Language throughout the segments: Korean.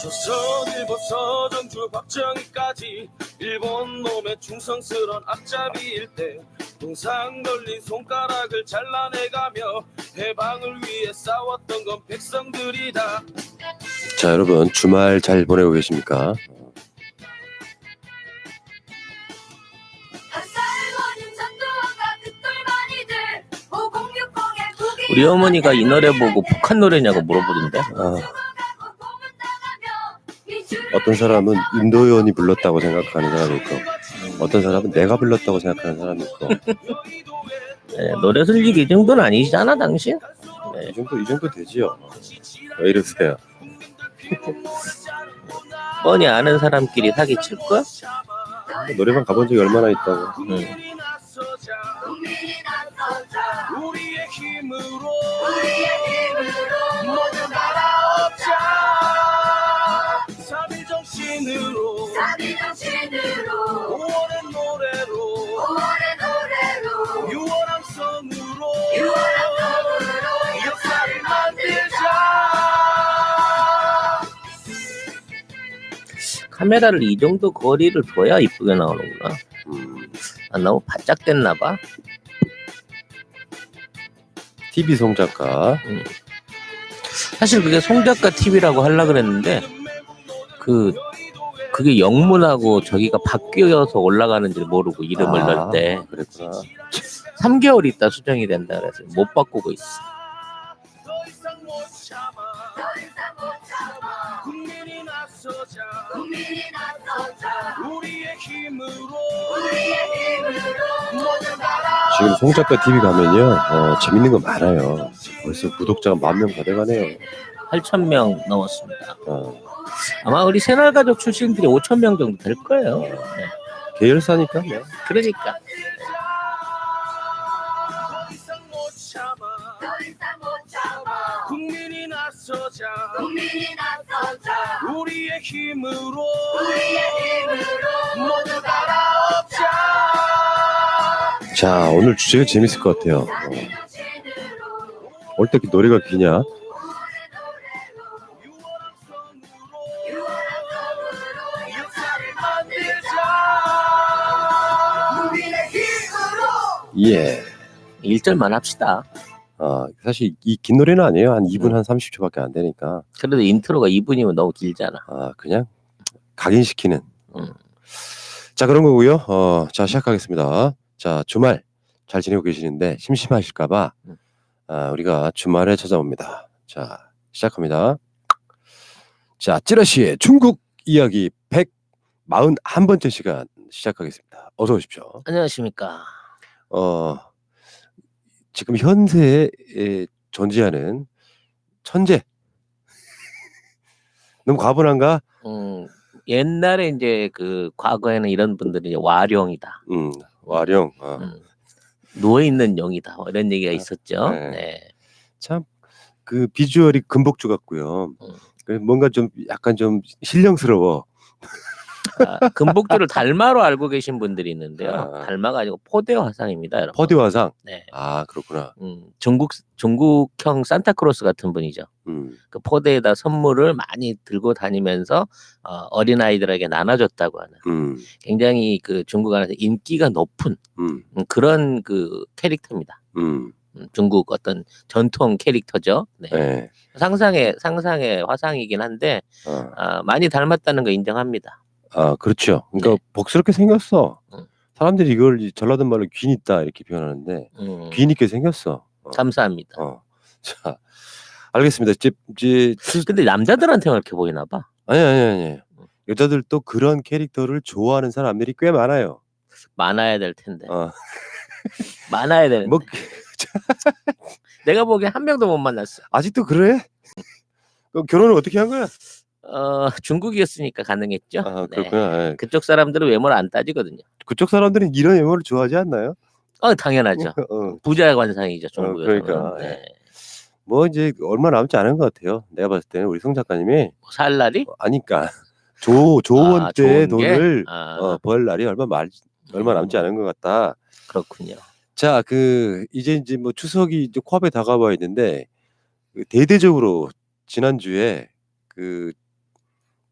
조선 일본 서정주 박정희까지 일본 놈의 충성스런 앞잡이일 때 동상 걸린 손가락을 잘라내가며 해방을 위해 싸웠던 건 백성들이다. 자, 여러분 주말 잘 보내고 계십니까? 우리 어머니가 이 노래 보고 북한 노래냐고 물어보던데. 어떤 사람은 임도현이 불렀다고 생각하는 사람이 있고, 어떤 사람은 내가 불렀다고 생각하는 사람이 있고. 네, 노래 슬리기 이 정도는 아니시잖아 당신? 네. 이 정도 되지요. 왜 이러세요? 뻔히 아는 사람끼리 사기 칠 거야? 노래방 가본 적이 얼마나 있다고. 우리의 힘으로 모두 날아오자. 사비 정신으로 5월의 노래로 6월 함성으로 역사를 만들자. 카메라를 이 정도 거리를 둬야 이쁘게 나오는구나. 너무 바짝 됐나 봐. TV 송작가. 사실 그게 송작가 TV라고 하려고 그랬는데 그게 영문하고 저기가 바뀌어서 올라가는지 모르고 이름을 넣을 때 그랬구나. 3개월 있다 수정이 된다 그래서 못 바꾸고 있어. 지금 송작가 TV 가면요, 재밌는 거 많아요. 벌써 구독자가 10,000명 다 돼가네요. 8,000명 넘었습니다. 아마 우리 새날가족 출신들이 5,000명 정도 될 거예요. 네. 계열사니까 뭐. 그러니까. 국민이 나서자. 우리의 힘으로 모두 날아오자. 자, 오늘 주제가 재밌을 것 같아요. 올 때 노래가 기냐? 예. 1절만 합시다. 사실 이 긴 노래는 아니에요. 한 2분 한 30초밖에 안 되니까. 그래도 인트로가 2분이면 너무 길잖아. 그냥 각인시키는. 자, 그런 거고요. 자, 시작하겠습니다. 자, 주말 잘 지내고 계시는데 심심하실까봐 우리가 주말에 찾아옵니다. 자, 시작합니다. 자, 찌라시의 중국 이야기 141번째 시간 시작하겠습니다. 어서 오십시오. 안녕하십니까. 지금 현세에 존재하는 천재. 너무 과분한가? 옛날에 이제 그 과거에는 이런 분들이 이제 와룡이다. 와룡. 누워 있는 용이다. 이런 얘기가 있었죠. 네. 네. 참 그 비주얼이 금복주 같고요. 뭔가 좀 약간 좀 신령스러워. 금복주를 달마로 알고 계신 분들이 있는데요. 달마가 아니고 포대 화상입니다, 여러분. 포대 화상. 네. 그렇구나. 중국형 산타크로스 같은 분이죠. 그 포대에다 선물을 많이 들고 다니면서 어린 아이들에게 나눠줬다고 하는 굉장히 그 중국 안에서 인기가 높은 그런 그 캐릭터입니다. 중국 어떤 전통 캐릭터죠. 네. 네. 상상의 화상이긴 한데 많이 닮았다는 거 인정합니다. 그렇죠. 그러니까 네. 복스럽게 생겼어. 사람들이 이걸 전라도 말로 귀 있다 이렇게 표현하는데 귀 있게 생겼어. 감사합니다. 자, 알겠습니다. 근데 남자들한테만 이렇게 보이나 봐. 아니. 여자들도 그런 캐릭터를 좋아하는 사람들이 꽤 많아요. 많아야 될 텐데. 많아야 되는데. 뭐 내가 보기엔 한 명도 못 만났어. 아직도 그래? 그럼 결혼을 어떻게 한 거야? 중국이었으니까 가능했죠. 그렇구나. 네. 그쪽 사람들은 외모를 안 따지거든요. 그쪽 사람들은 이런 외모를 좋아하지 않나요? 당연하죠. 부자 관상이죠, 중국에서는. 그러니까. 네. 뭐 이제 얼마 남지 않은 것 같아요. 내가 봤을 때는 우리 송 작가님이 살 날이? 아니까 조원 때 돈을 벌 날이 얼마 남지 않은 것 같다. 그렇군요. 자, 이제 뭐 추석이 이제 코앞에 다가와 있는데 대대적으로 지난주에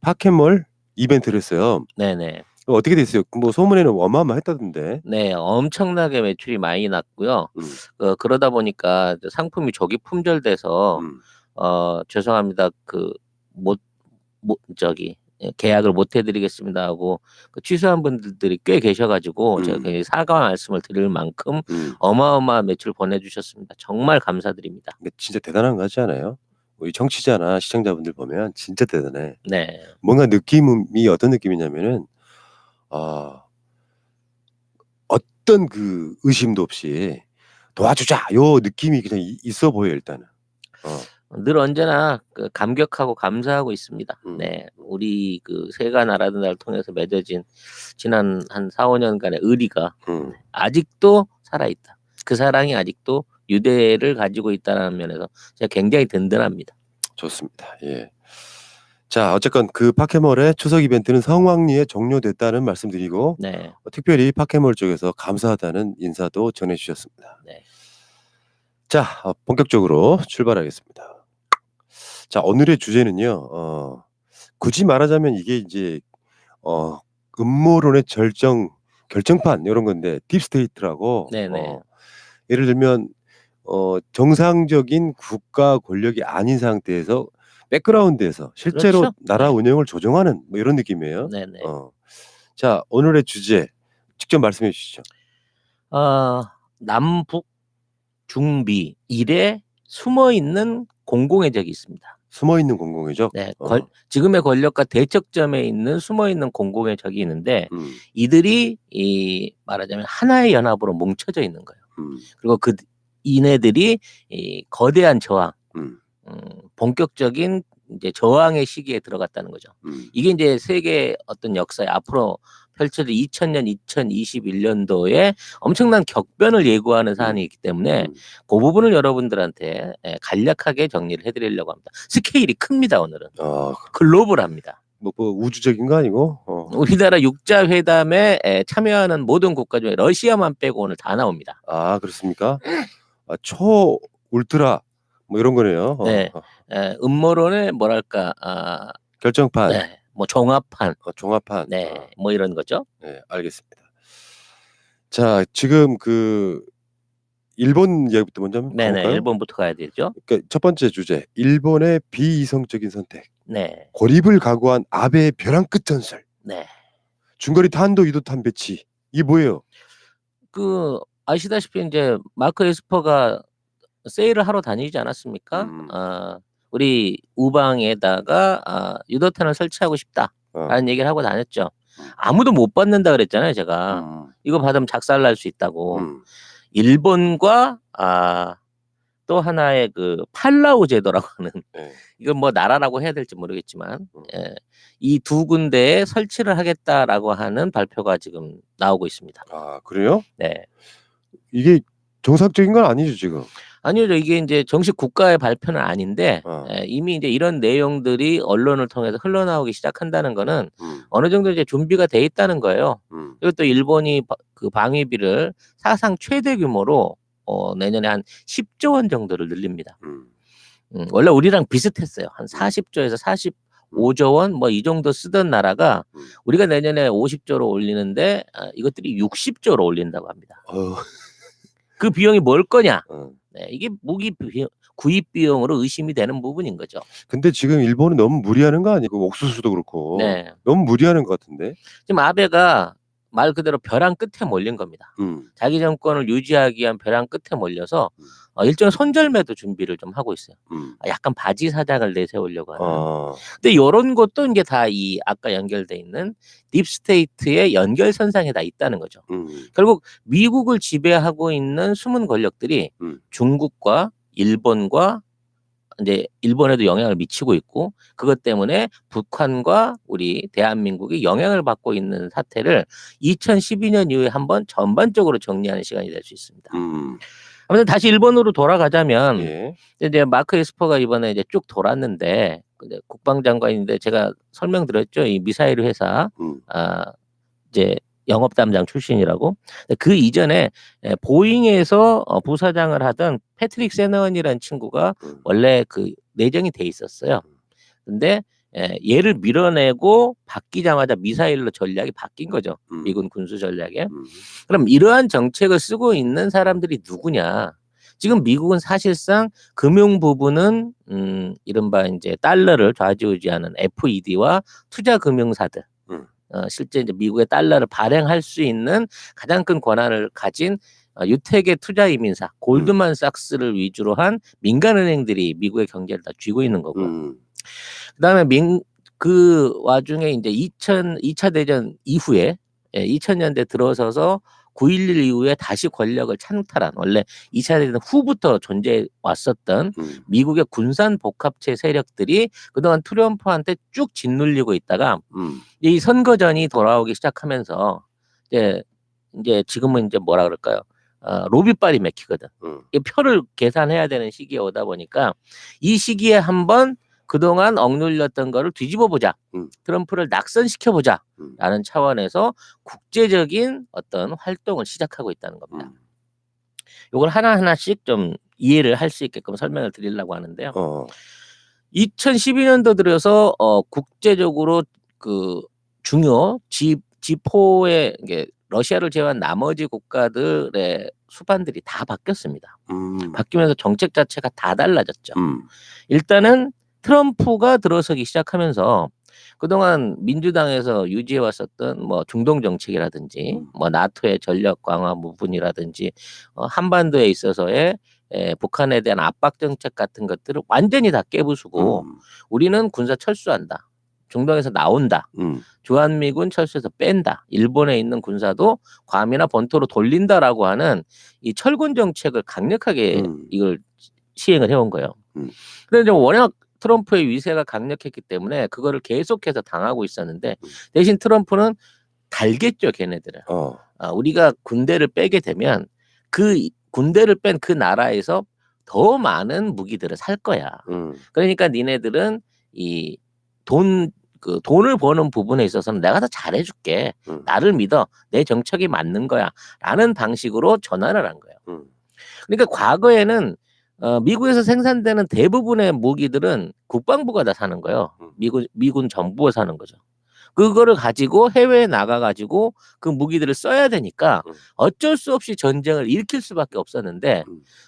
파켓몰 이벤트를 했어요. 네네. 어떻게 됐어요? 뭐 소문에는 어마어마했다던데. 네, 엄청나게 매출이 많이 났고요. 그러다 보니까 상품이 조기 품절돼서 죄송합니다. 계약을 못 해드리겠습니다 하고 취소한 분들이 꽤 계셔가지고 제가 굉장히 사과 말씀을 드릴 만큼 어마어마한 매출 보내주셨습니다. 정말 감사드립니다. 진짜 대단한 거 같지 않아요? 우리 청취자나 시청자분들 보면 진짜 대단해. 네. 뭔가 느낌이 어떤 느낌이냐면은 어떤 그 의심도 없이 도와주자 요 느낌이 그냥 있어 보여 일단은. 늘 언제나 감격하고 감사하고 있습니다. 네, 우리 그 세가 나라든가를 통해서 맺어진 지난 한 4, 5년간의 의리가 아직도 살아있다. 그 사랑이 아직도 유대를 가지고 있다는 면에서 제가 굉장히 든든합니다. 좋습니다. 예. 자, 어쨌건 그 파켓몰의 추석 이벤트는 성황리에 종료됐다는 말씀드리고 네. 특별히 파켓몰 쪽에서 감사하다는 인사도 전해주셨습니다. 네. 자, 본격적으로 출발하겠습니다. 자, 오늘의 주제는요. 굳이 말하자면 이게 이제 음모론의 결정판 이런 건데 딥스테이트라고. 네네. 예를 들면 정상적인 국가 권력이 아닌 상태에서 백그라운드에서 실제로 그렇죠? 나라 운영을 조정하는 뭐 이런 느낌이에요. 네네. 자, 오늘의 주제 직접 말씀해 주시죠. 남북 중미 일에 숨어 있는 공공의 적이 있습니다. 숨어 있는 공공의 적. 네, 지금의 권력과 대척점에 있는 숨어 있는 공공의 적이 있는데 이들이 말하자면 하나의 연합으로 뭉쳐져 있는 거예요. 그리고 이네들이 거대한 저항, 본격적인 이제 저항의 시기에 들어갔다는 거죠. 이게 이제 세계 어떤 역사에 앞으로 펼쳐질 2000년, 2021년도에 엄청난 격변을 예고하는 사안이 있기 때문에 그 부분을 여러분들한테 간략하게 정리를 해드리려고 합니다. 스케일이 큽니다. 오늘은 글로벌합니다. 뭐 우주적인 거 아니고 우리나라 육자회담에 참여하는 모든 국가 중에 러시아만 빼고 오늘 다 나옵니다. 아, 그렇습니까? 초 울트라 뭐 이런 거네요. 네, 음모론의 뭐랄까 결정판. 네, 뭐 종합판. 종합판. 네, 뭐 이런 거죠. 네, 알겠습니다. 자, 지금 그 일본 이야기부터 먼저 한번 네네, 볼까요? 일본부터 가야 되죠. 그러니까 첫 번째 주제, 일본의 비이성적인 선택. 네. 고립을 각오한 아베의 벼랑 끝 전설. 네. 중거리 탄도 유도탄 배치. 이게 뭐예요? 아시다시피 이제 마크 에스퍼가 세일을 하러 다니지 않았습니까? 우리 우방에다가 유도탄을 설치하고 싶다라는 얘기를 하고 다녔죠. 아무도 못 받는다 그랬잖아요, 제가. 이거 받으면 작살날 수 있다고. 일본과 또 하나의 그 팔라우 제도라고 하는 이건 뭐 나라라고 해야 될지 모르겠지만 이 두 군데에 설치를 하겠다라고 하는 발표가 지금 나오고 있습니다. 아, 그래요? 네. 이게 정상적인 건 아니죠, 지금? 아니죠. 이게 이제 정식 국가의 발표는 아닌데 이미 이제 이런 내용들이 언론을 통해서 흘러나오기 시작한다는 거는 어느 정도 이제 준비가 돼 있다는 거예요. 그리고 또 일본이 그 방위비를 사상 최대 규모로 내년에 한 10조 원 정도를 늘립니다. 원래 우리랑 비슷했어요. 한 40조에서 45조 원 뭐 이 정도 쓰던 나라가 우리가 내년에 50조로 올리는데 이것들이 60조로 올린다고 합니다. 그 비용이 뭘 거냐? 네, 이게 무기 구입 비용으로 의심이 되는 부분인 거죠. 근데 지금 일본은 너무 무리하는 거 아니고 옥수수도 그렇고. 네. 너무 무리하는 것 같은데. 지금 아베가 말 그대로 벼랑 끝에 몰린 겁니다. 자기 정권을 유지하기 위한 벼랑 끝에 몰려서 일종의 손절매도 준비를 좀 하고 있어요. 약간 바지 사장을 내세우려고 하는. 근데 이런 것도 이제 다 이 아까 연결돼 있는 딥스테이트의 연결선상에 다 있다는 거죠. 결국 미국을 지배하고 있는 숨은 권력들이 중국과 일본과 이제 일본에도 영향을 미치고 있고 그것 때문에 북한과 우리 대한민국이 영향을 받고 있는 사태를 2012년 이후에 한번 전반적으로 정리하는 시간이 될 수 있습니다. 아무튼 다시 일본으로 돌아가자면 이제 마크 에스퍼가 이번에 이제 쭉 돌았는데 국방장관인데 제가 설명드렸죠. 이 미사일 회사 이제 영업 담당 출신이라고. 그 이전에 보잉에서 부사장을 하던 패트릭 세너언이라는 친구가 원래 그 내정이 돼 있었어요. 근데 얘를 밀어내고 바뀌자마자 미사일로 전략이 바뀐 거죠. 미군 군수 전략에. 그럼 이러한 정책을 쓰고 있는 사람들이 누구냐? 지금 미국은 사실상 금융 부분은 이른바 이제 달러를 좌지우지하는 FED와 투자 금융사들, 실제 이제 미국의 달러를 발행할 수 있는 가장 큰 권한을 가진 유택의 투자 이민사 골드만삭스를 위주로 한 민간은행들이 미국의 경제를 다 쥐고 있는 거고. 그다음에 그 와중에 이제 2차 대전 이후에 2000년대 들어서서 9.11 이후에 다시 권력을 찬탈한 원래 2차 대전 후부터 존재해 왔었던 미국의 군산 복합체 세력들이 그동안 트럼프한테 쭉 짓눌리고 있다가 이 선거전이 돌아오기 시작하면서 이제 지금은 이제 뭐라 그럴까요? 로비빨이 맥히거든. 이 표를 계산해야 되는 시기에 오다 보니까 이 시기에 한번 그동안 억눌렸던 거를 뒤집어 보자. 트럼프를 낙선시켜 보자. 라는 차원에서 국제적인 어떤 활동을 시작하고 있다는 겁니다. 이걸 하나하나씩 좀 이해를 할 수 있게끔 설명을 드리려고 하는데요. 2012년도 들어서 국제적으로 그 중요 G4의 러시아를 제외한 나머지 국가들의 수반들이 다 바뀌었습니다. 바뀌면서 정책 자체가 다 달라졌죠. 일단은 트럼프가 들어서기 시작하면서 그동안 민주당에서 유지해 왔었던 뭐 중동 정책이라든지 뭐 나토의 전력 강화 부분이라든지 한반도에 있어서의 북한에 대한 압박 정책 같은 것들을 완전히 다 깨부수고 우리는 군사 철수한다. 중동에서 나온다. 주한미군 철수해서 뺀다. 일본에 있는 군사도 괌이나 본토로 돌린다라고 하는 이 철군 정책을 강력하게 이걸 시행을 해온 거예요. 그런데 워낙 트럼프의 위세가 강력했기 때문에 그거를 계속해서 당하고 있었는데 대신 트럼프는 달겠죠, 걔네들은. 우리가 군대를 빼게 되면 그 군대를 뺀 그 나라에서 더 많은 무기들을 살 거야. 그러니까 니네들은 이 돈을 버는 부분에 있어서는 내가 더 잘해줄게. 나를 믿어. 내 정책이 맞는 거야. 라는 방식으로 전환을 한 거예요. 그러니까 과거에는 미국에서 생산되는 대부분의 무기들은 국방부가 다 사는 거예요. 미군 정부가 사는 거죠. 그거를 가지고 해외에 나가가지고 그 무기들을 써야 되니까 어쩔 수 없이 전쟁을 일으킬 수밖에 없었는데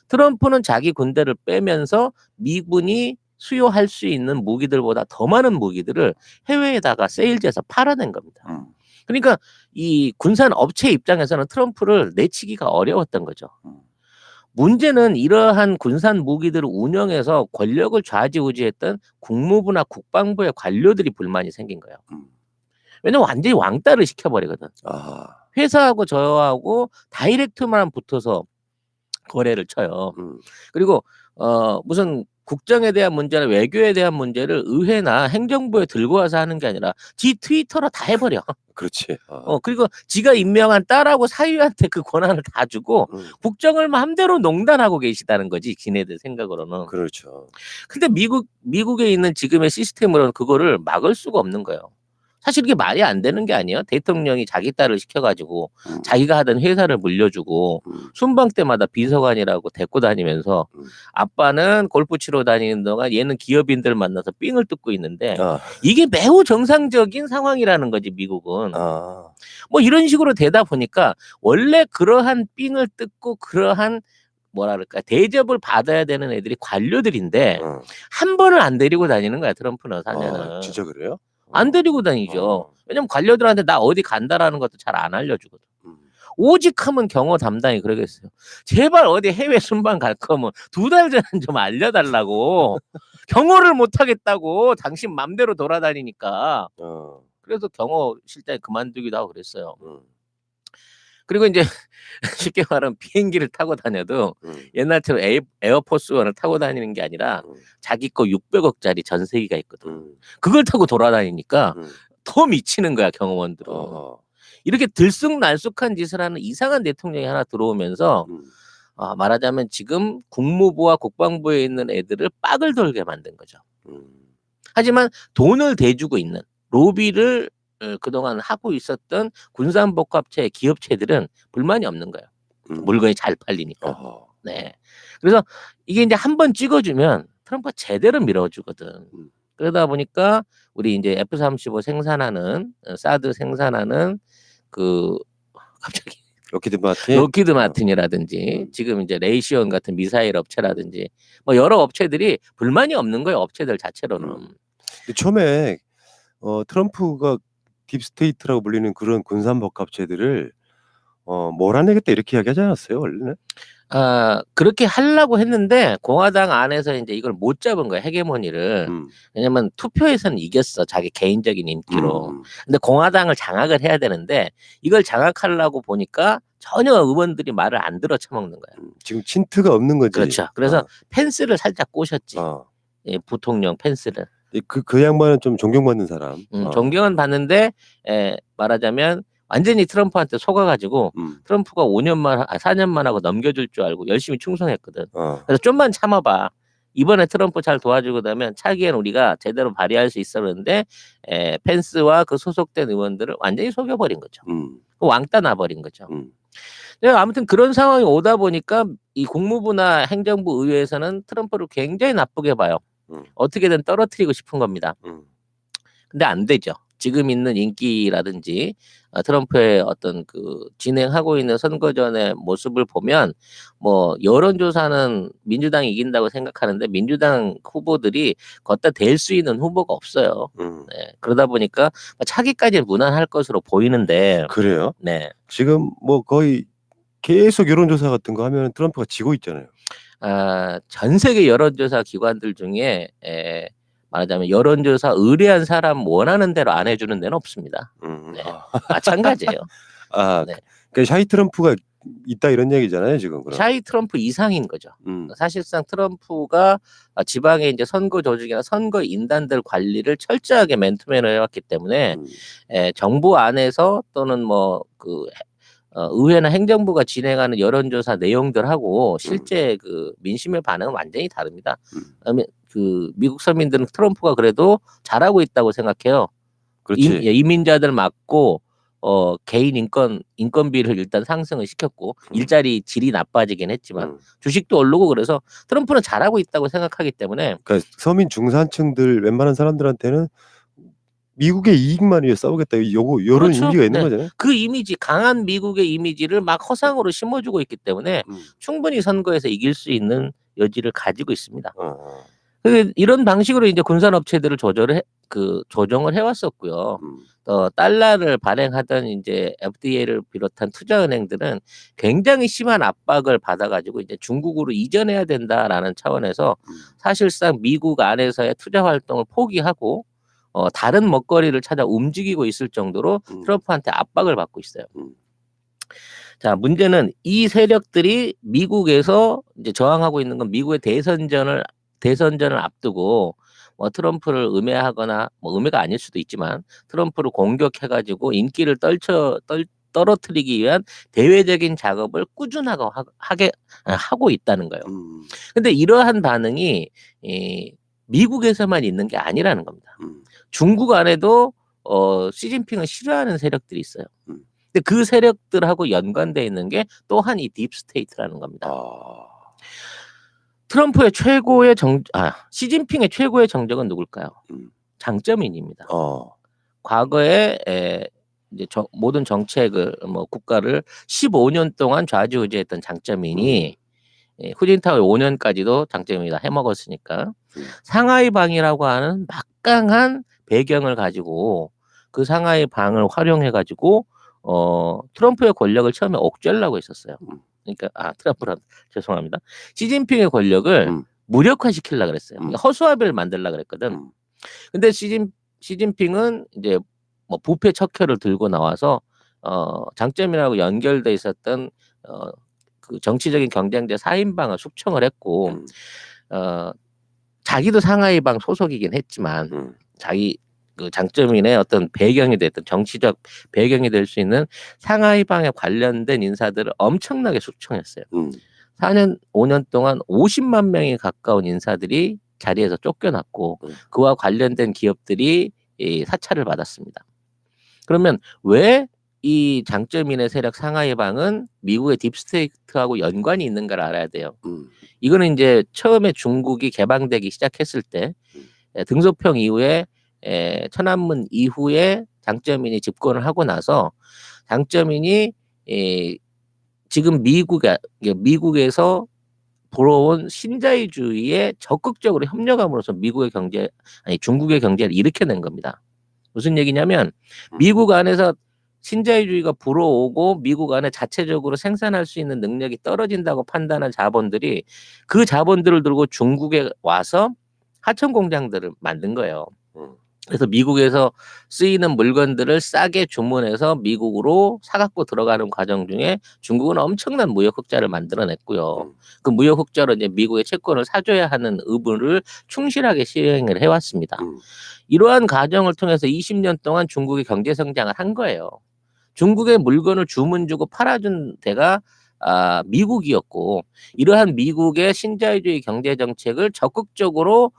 트럼프는 자기 군대를 빼면서 미군이 수요할 수 있는 무기들보다 더 많은 무기들을 해외에다가 세일즈해서 팔아낸 겁니다. 그러니까 이 군산 업체 입장에서는 트럼프를 내치기가 어려웠던 거죠. 문제는 이러한 군산 무기들을 운영해서 권력을 좌지우지했던 국무부나 국방부의 관료들이 불만이 생긴 거예요. 왜냐면 완전히 왕따를 시켜버리거든. 회사하고 저하고 다이렉트만 붙어서 거래를 쳐요. 그리고 무슨 국정에 대한 문제나 외교에 대한 문제를 의회나 행정부에 들고 와서 하는 게 아니라 지 트위터로 다 해버려. 그렇지. 그리고 지가 임명한 딸하고 사위한테 그 권한을 다 주고 국정을 마음대로 농단하고 계시다는 거지, 지네들 생각으로는. 그렇죠. 근데 미국에 있는 지금의 시스템으로는 그거를 막을 수가 없는 거예요. 사실 이게 말이 안 되는 게 아니에요. 대통령이 자기 딸을 시켜가지고 자기가 하던 회사를 물려주고 순방 때마다 비서관이라고 데리고 다니면서 아빠는 골프 치러 다니는 동안 얘는 기업인들 만나서 삥을 뜯고 있는데 이게 매우 정상적인 상황이라는 거지, 미국은. 뭐 이런 식으로 되다 보니까 원래 그러한 삥을 뜯고 그러한 뭐랄까 대접을 받아야 되는 애들이 관료들인데 한 번을 안 데리고 다니는 거야, 트럼프는 사면은. 진짜 그래요? 안 데리고 다니죠. 왜냐면 관료들한테 나 어디 간다라는 것도 잘 안 알려주거든. 오직 하면 경호 담당이 그러겠어요. 제발 어디 해외 순방 갈 거면 2달 전에 좀 알려달라고. 경호를 못 하겠다고. 당신 맘대로 돌아다니니까. 그래서 경호 실장이 그만두기도 하고 그랬어요. 그리고 이제 쉽게 말하면 비행기를 타고 다녀도 옛날처럼 에어포스원을 타고 다니는 게 아니라 자기 거 600억짜리 전세기가 있거든. 그걸 타고 돌아다니니까 더 미치는 거야, 경호원들은. 이렇게 들쑥날쑥한 짓을 하는 이상한 대통령이 하나 들어오면서 말하자면 지금 국무부와 국방부에 있는 애들을 빡을 돌게 만든 거죠. 하지만 돈을 대주고 있는 로비를 그동안 하고 있었던 군산복합체 기업체들은 불만이 없는 거예요. 물건이 잘 팔리니까. 네. 그래서 이게 이제 한번 찍어주면 트럼프가 제대로 밀어주거든. 그러다 보니까 우리 이제 F-35 생산하는 사드 생산하는 그 갑자기 로키드 마틴이라든지 지금 이제 레이시온 같은 미사일 업체라든지 뭐 여러 업체들이 불만이 없는 거예요. 업체들 자체로는. 처음에 트럼프가 딥스테이트라고 불리는 그런 군산복합체들을 몰아내겠다 이렇게 이야기하지 않았어요 원래는? 그렇게 하려고 했는데 공화당 안에서 이제 이걸 못 잡은 거야, 헤게모니를. 왜냐면 투표에서는 이겼어, 자기 개인적인 인기로. 근데 공화당을 장악을 해야 되는데 이걸 장악하려고 보니까 전혀 의원들이 말을 안 들어 쳐먹는 거야. 지금 친트가 없는 거지. 그렇죠. 그래서 펜스를 살짝 꼬셨지. 예, 부통령 펜스를. 그 양반은 좀 존경받는 사람. 존경은 받는데 말하자면 완전히 트럼프한테 속아가지고 트럼프가 4년만 하고 넘겨줄 줄 알고 열심히 충성했거든. 그래서 좀만 참아봐. 이번에 트럼프 잘 도와주고 나면 차기엔 우리가 제대로 발휘할 수 있었는데 펜스와 그 소속된 의원들을 완전히 속여버린 거죠. 왕따 나버린 거죠. 아무튼 그런 상황이 오다 보니까 이 국무부나 행정부 의회에서는 트럼프를 굉장히 나쁘게 봐요. 어떻게든 떨어뜨리고 싶은 겁니다. 근데 안 되죠. 지금 있는 인기라든지 트럼프의 어떤 그 진행하고 있는 선거전의 모습을 보면 뭐 여론조사는 민주당이 이긴다고 생각하는데 민주당 후보들이 걷다 댈 수 있는 후보가 없어요. 네. 그러다 보니까 차기까지는 무난할 것으로 보이는데. 그래요? 네. 지금 뭐 거의 계속 여론조사 같은 거 하면 트럼프가 지고 있잖아요. 전 세계 여론조사 기관들 중에 말하자면 여론조사 의뢰한 사람 원하는 대로 안 해주는 데는 없습니다. 네. 마찬가지예요. 네. 그러니까 샤이 트럼프가 있다 이런 얘기잖아요 지금. 그럼. 샤이 트럼프 이상인 거죠. 사실상 트럼프가 지방의 이제 선거 조직이나 선거 인단들 관리를 철저하게 맨투맨으로 해왔기 때문에 정부 안에서 또는 뭐 그 의회나 행정부가 진행하는 여론조사 내용들하고 실제 그 민심의 반응은 완전히 다릅니다. 그 미국 서민들은 트럼프가 그래도 잘하고 있다고 생각해요. 그렇지. 이민자들 맞고 개인 인건비를 일단 상승을 시켰고 일자리 질이 나빠지긴 했지만 주식도 오르고 그래서 트럼프는 잘하고 있다고 생각하기 때문에. 그러니까 서민 중산층들 웬만한 사람들한테는 미국의 이익만 위해 싸우겠다 요런 그렇죠. 이미지가 있는 거잖아요. 그 이미지, 강한 미국의 이미지를 막 허상으로 심어주고 있기 때문에 충분히 선거에서 이길 수 있는 여지를 가지고 있습니다. 이런 방식으로 이제 군산업체들을 조정을 해왔었고요. 달러를 발행하던 이제 FDA를 비롯한 투자은행들은 굉장히 심한 압박을 받아가지고 이제 중국으로 이전해야 된다라는 차원에서 사실상 미국 안에서의 투자 활동을 포기하고 다른 먹거리를 찾아 움직이고 있을 정도로 트럼프한테 압박을 받고 있어요. 자, 문제는 이 세력들이 미국에서 이제 저항하고 있는 건 미국의 대선전을 앞두고 뭐 트럼프를 음해하거나 뭐 음해가 아닐 수도 있지만 트럼프를 공격해가지고 인기를 떨어뜨리기 위한 대외적인 작업을 꾸준하게 하고 있다는 거예요. 근데 이러한 반응이 미국에서만 있는 게 아니라는 겁니다. 중국 안에도 시진핑을 싫어하는 세력들이 있어요. 근데 그 세력들하고 연관되어 있는 게 또한 이 딥스테이트라는 겁니다. 트럼프의 시진핑의 최고의 정적은 누굴까요? 장쩌민입니다. 과거에 이제 모든 정책을 국가를 15년 동안 좌지우지했던 장쩌민이 후진타오의 5년까지도 장쩌민이 다 해먹었으니까 상하이 방이라고 하는 막강한 배경을 가지고 그 상하이 방을 활용해 가지고 트럼프의 권력을 처음에 억제하려고 했었어요. 그러니까 트럼프란 죄송합니다. 시진핑의 권력을 무력화시키려고 그랬어요. 그러니까 허수아비를 만들려고 그랬거든. 근데 시진핑은 이제 뭐 부패 척결을 들고 나와서 장쩌민하고 연결돼 있었던 그 정치적인 경쟁자 4인방을 숙청을 했고 자기도 상하이방 소속이긴 했지만 자기 그 장쩌민의 어떤 배경이 됐던 정치적 배경이 될 수 있는 상하이방에 관련된 인사들을 엄청나게 숙청했어요. 4년 5년 동안 50만 명이 가까운 인사들이 자리에서 쫓겨났고 그와 관련된 기업들이 사찰을 받았습니다. 그러면 왜 이 장쩌민의 세력 상하이방은 미국의 딥스테이트하고 연관이 있는가를 알아야 돼요. 이거는 이제 처음에 중국이 개방되기 시작했을 때 등소평 이후에 천안문 이후에 장쩌민이 집권을 하고 나서 장쩌민이 지금 미국에서 불어온 신자유주의에 적극적으로 협력함으로써 중국의 경제를 일으켜낸 겁니다. 무슨 얘기냐면 미국 안에서 신자유주의가 불어오고 미국 안에 자체적으로 생산할 수 있는 능력이 떨어진다고 판단한 자본들이 그 자본들을 들고 중국에 와서 하청 공장들을 만든 거예요. 그래서 미국에서 쓰이는 물건들을 싸게 주문해서 미국으로 사갖고 들어가는 과정 중에 중국은 엄청난 무역 흑자를 만들어냈고요. 그 무역 흑자로 이제 미국의 채권을 사줘야 하는 의무를 충실하게 시행을 해왔습니다. 이러한 과정을 통해서 20년 동안 중국이 경제 성장을 한 거예요. 중국의 물건을 주문 주고 팔아준 데가 미국이었고, 이러한 미국의 신자유주의 경제 정책을 적극적으로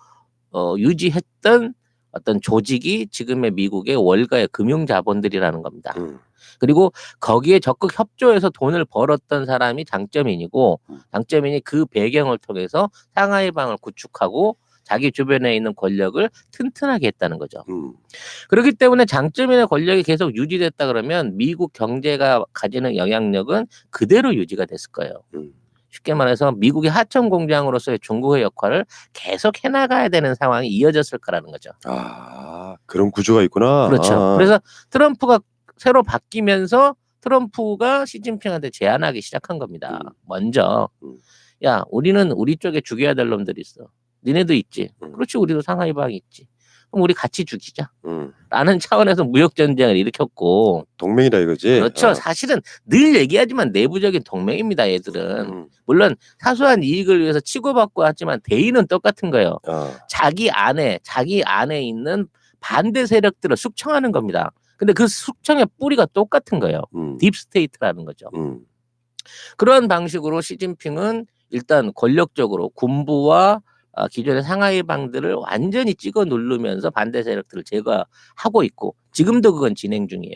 유지했던 어떤 조직이 지금의 미국의 월가의 금융자본들이라는 겁니다. 그리고 거기에 적극 협조해서 돈을 벌었던 사람이 장쩌민이고, 장쩌민이 그 배경을 통해서 상하이방을 구축하고 자기 주변에 있는 권력을 튼튼하게 했다는 거죠. 그렇기 때문에 장쩌민의 권력이 계속 유지됐다 그러면 미국 경제가 가지는 영향력은 그대로 유지가 됐을 거예요. 쉽게 말해서 미국의 하청 공장으로서의 중국의 역할을 계속 해나가야 되는 상황이 이어졌을 거라는 거죠. 아, 그런 구조가 있구나. 그렇죠. 그래서 트럼프가 새로 바뀌면서 트럼프가 시진핑한테 제안하기 시작한 겁니다. 먼저 야, 우리는 우리 쪽에 죽여야 될 놈들이 있어. 니네도 있지. 그렇지, 우리도 상하이방이 있지. 그럼 우리 같이 죽이자. 라는 차원에서 무역 전쟁을 일으켰고. 동맹이다 이거지. 그렇죠. 사실은 늘 얘기하지만 내부적인 동맹입니다. 얘들은. 물론 사소한 이익을 위해서 치고받고 하지만 대의는 똑같은 거예요. 자기 안에 있는 반대 세력들을 숙청하는 겁니다. 근데 그 숙청의 뿌리가 똑같은 거예요. 딥스테이트라는 거죠. 그런 방식으로 시진핑은 일단 권력적으로 군부와 기존의 상하이방들을 완전히 찍어 누르면서 반대 세력들을 제거하고 있고, 지금도 그건 진행 중이에요.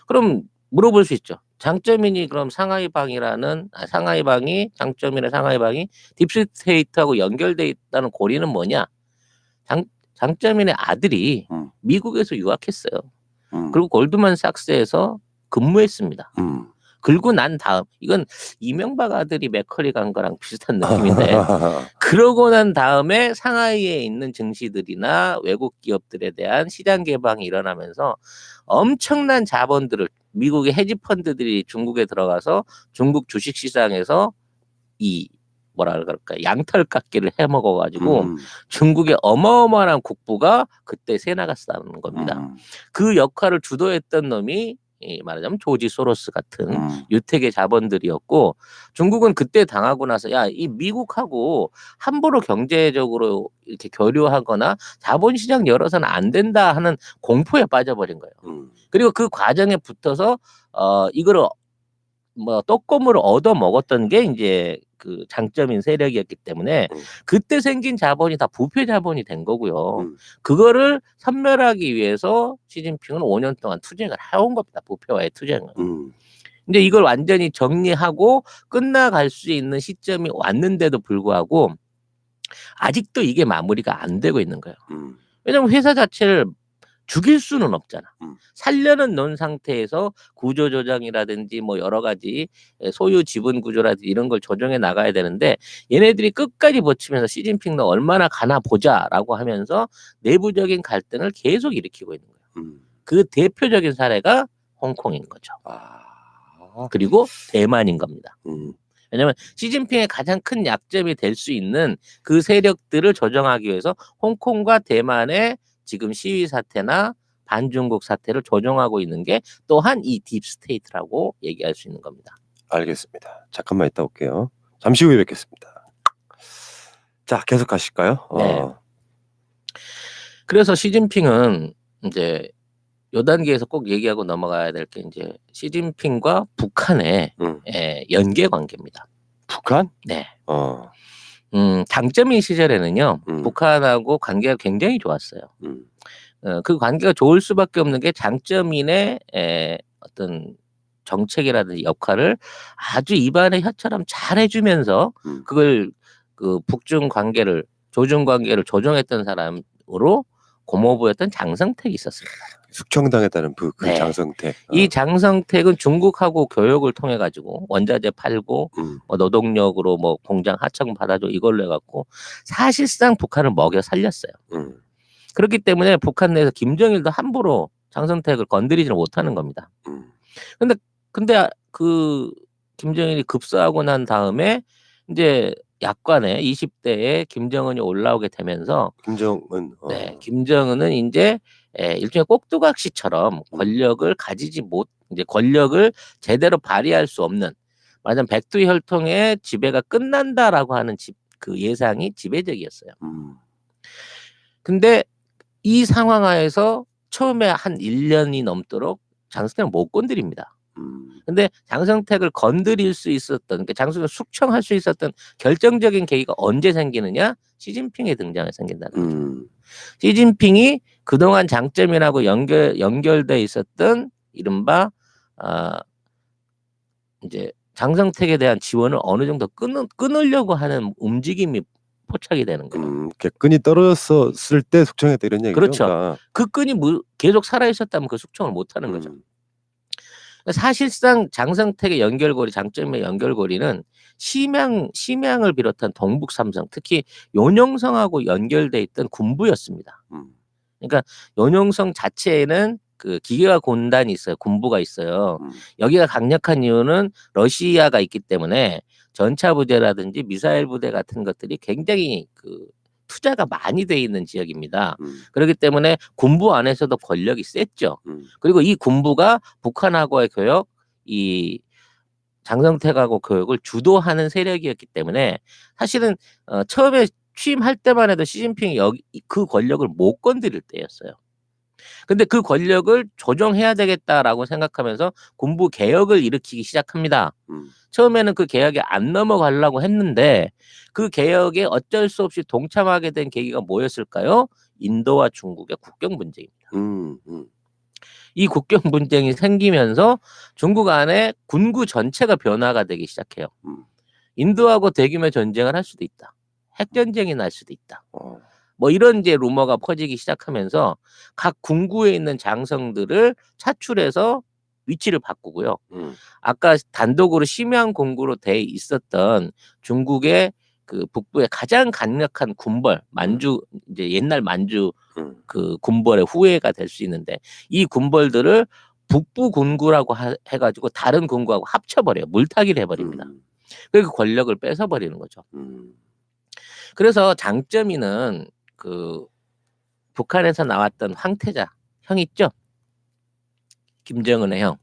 그럼 물어볼 수 있죠. 장쩌민이 그럼 장쩌민의 상하이방이 딥스테이트하고 연결돼 있다는 고리는 뭐냐? 장쩌민의 아들이 미국에서 유학했어요. 그리고 골드만삭스에서 근무했습니다. 그리고 난 다음, 이건 이명박 아들이 맥커리 간 거랑 비슷한 느낌인데, 그러고 난 다음에 상하이에 있는 증시들이나 외국 기업들에 대한 시장 개방이 일어나면서 엄청난 자본들을, 미국의 헤지펀드들이 중국에 들어가서 중국 주식시장에서 양털 깎기를 해먹어가지고 중국의 어마어마한 국부가 그때 새 나갔다는 겁니다. 그 역할을 주도했던 놈이 말하자면 조지 소로스 같은 유택의 자본들이었고, 중국은 그때 당하고 나서 야, 이 미국하고 함부로 경제적으로 이렇게 교류하거나 자본시장 열어서는 안 된다 하는 공포에 빠져버린 거예요. 그리고 그 과정에 붙어서 이거를 떡고물을 얻어 먹었던 게 이제 그 장쩌민 세력이었기 때문에 그때 생긴 자본이 다 부패 자본이 된 거고요. 그거를 섬멸하기 위해서 시진핑은 5년 동안 투쟁을 해온 겁니다. 부패와의 투쟁을. 근데 이걸 완전히 정리하고 끝나갈 수 있는 시점이 왔는데도 불구하고 아직도 이게 마무리가 안 되고 있는 거예요. 왜냐하면 회사 자체를 죽일 수는 없잖아. 살려는 놓은 상태에서 구조조정이라든지 뭐 여러 가지 소유 지분 구조라든지 이런 걸 조정해 나가야 되는데, 얘네들이 끝까지 버티면서 시진핑도 얼마나 가나 보자라고 하면서 내부적인 갈등을 계속 일으키고 있는 거예요. 그 대표적인 사례가 홍콩인 거죠. 그리고 대만인 겁니다. 왜냐하면 시진핑의 가장 큰 약점이 될 수 있는 그 세력들을 조정하기 위해서 홍콩과 대만의 지금 시위 사태나 반중국 사태를 조정하고 있는 게 또한 이 딥스테이트라고 얘기할 수 있는 겁니다. 알겠습니다. 잠깐만 있다 올게요. 잠시 후에 뵙겠습니다. 자, 계속 가실까요? 네. 그래서 시진핑은 이제 요 단계에서 꼭 얘기하고 넘어가야 될 게 이제 시진핑과 북한의 연계 관계입니다. 북한? 네. 장쩌민 시절에는요, 북한하고 관계가 굉장히 좋았어요. 그 관계가 좋을 수밖에 없는 게 장쩌민의 어떤 정책이라든지 역할을 아주 입안의 혀처럼 잘 해주면서 그걸 그 북중 관계를, 조중 관계를 조정했던 사람 고모부로 고모부였던 장성택이 있었습니다. 숙청당했다는 그 네. 장성택. 이 장성택은 중국하고 교역을 통해 가지고 원자재 팔고 뭐 노동력으로 뭐 공장 하청 받아줘 이걸로 해갖고 사실상 북한을 먹여 살렸어요. 그렇기 때문에 북한 내에서 김정일도 함부로 장성택을 건드리지는 못하는 겁니다. 근데 그 김정일이 급사하고 난 다음에 이제 약관에 20대에 김정은이 올라오게 되면서 김정은 네, 김정은은 이제 일종의 꼭두각시처럼 권력을 가지지 못 이제 권력을 제대로 발휘할 수 없는 말하자면 백두혈통의 지배가 끝난다라고 하는 그 예상이 지배적이었어요. 근데 이 상황 하에서 처음에 한 1년이 넘도록 장성택을 못 건드립니다. 근데 장성택을 건드릴 수 있었던 그러니까 장성택을 숙청할 수 있었던 결정적인 계기가 언제 생기느냐? 시진핑의 등장에 생긴다는 거죠. 시진핑이 그동안 장점이라고 연결돼 있었던 이른바 이제 장성택에 대한 지원을 어느 정도 끊으려고 하는 움직임이 포착이 되는 거예요. 끈이 떨어졌을 때 숙청했다 이런 얘기죠. 그렇죠. 그러니까. 그 끈이 계속 살아 있었다면 그 숙청을 못 하는 거죠. 사실상 장성택의 연결고리 장점의 연결고리는 심양을 비롯한 동북 삼성 특히 요녕성하고 연결돼 있던 군부였습니다. 그러니까 요녕성 자체에는 그 기계화 공단이 있어요. 군부가 있어요. 여기가 강력한 이유는 러시아가 있기 때문에 전차 부대라든지 미사일 부대 같은 것들이 굉장히 그 투자가 많이 돼 있는 지역입니다. 그렇기 때문에 군부 안에서도 권력이 셌죠. 그리고 이 군부가 북한하고의 교역, 이 장성택하고 교역을 주도하는 세력이었기 때문에 사실은 처음에 취임할 때만 해도 시진핑이 그 권력을 못 건드릴 때였어요. 근데 그 권력을 조정해야 되겠다라고 생각하면서 군부 개혁을 일으키기 시작합니다. 처음에는 그 개혁에 안 넘어가려고 했는데 그 개혁에 어쩔 수 없이 동참하게 된 계기가 뭐였을까요? 인도와 중국의 국경 분쟁입니다. 이 국경 분쟁이 생기면서 중국 안에 군구 전체가 변화가 되기 시작해요. 인도하고 대규모 전쟁을 할 수도 있다. 핵전쟁이 날 수도 있다. 뭐 이런 이제 루머가 퍼지기 시작하면서 각 군구에 있는 장성들을 차출해서 위치를 바꾸고요. 아까 단독으로 심양 공구로 돼 있었던 중국의 그 북부의 가장 강력한 군벌 만주 이제 옛날 만주 그 군벌의 후예가 될 수 있는데 이 군벌들을 북부 군구라고 해가지고 다른 군구하고 합쳐버려요. 물타기를 해버립니다. 그 권력을 뺏어버리는 거죠. 그래서 장점이는 그 북한에서 나왔던 황태자 형 있죠? 김정은의 형.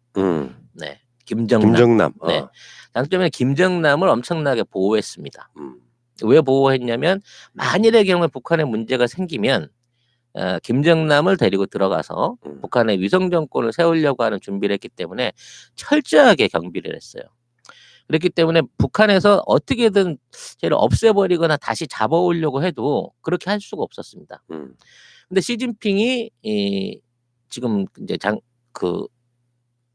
네. 김정남. 네. 장점은 김정남을 엄청나게 보호했습니다. 왜 보호했냐면 만일의 경우에 북한에 문제가 생기면 김정남을 데리고 들어가서 북한의 위성 정권을 세우려고 하는 준비를 했기 때문에 철저하게 경비를 했어요. 그렇기 때문에 북한에서 어떻게든 쟤를 없애버리거나 다시 잡아오려고 해도 그렇게 할 수가 없었습니다. 근데 시진핑이 지금 이제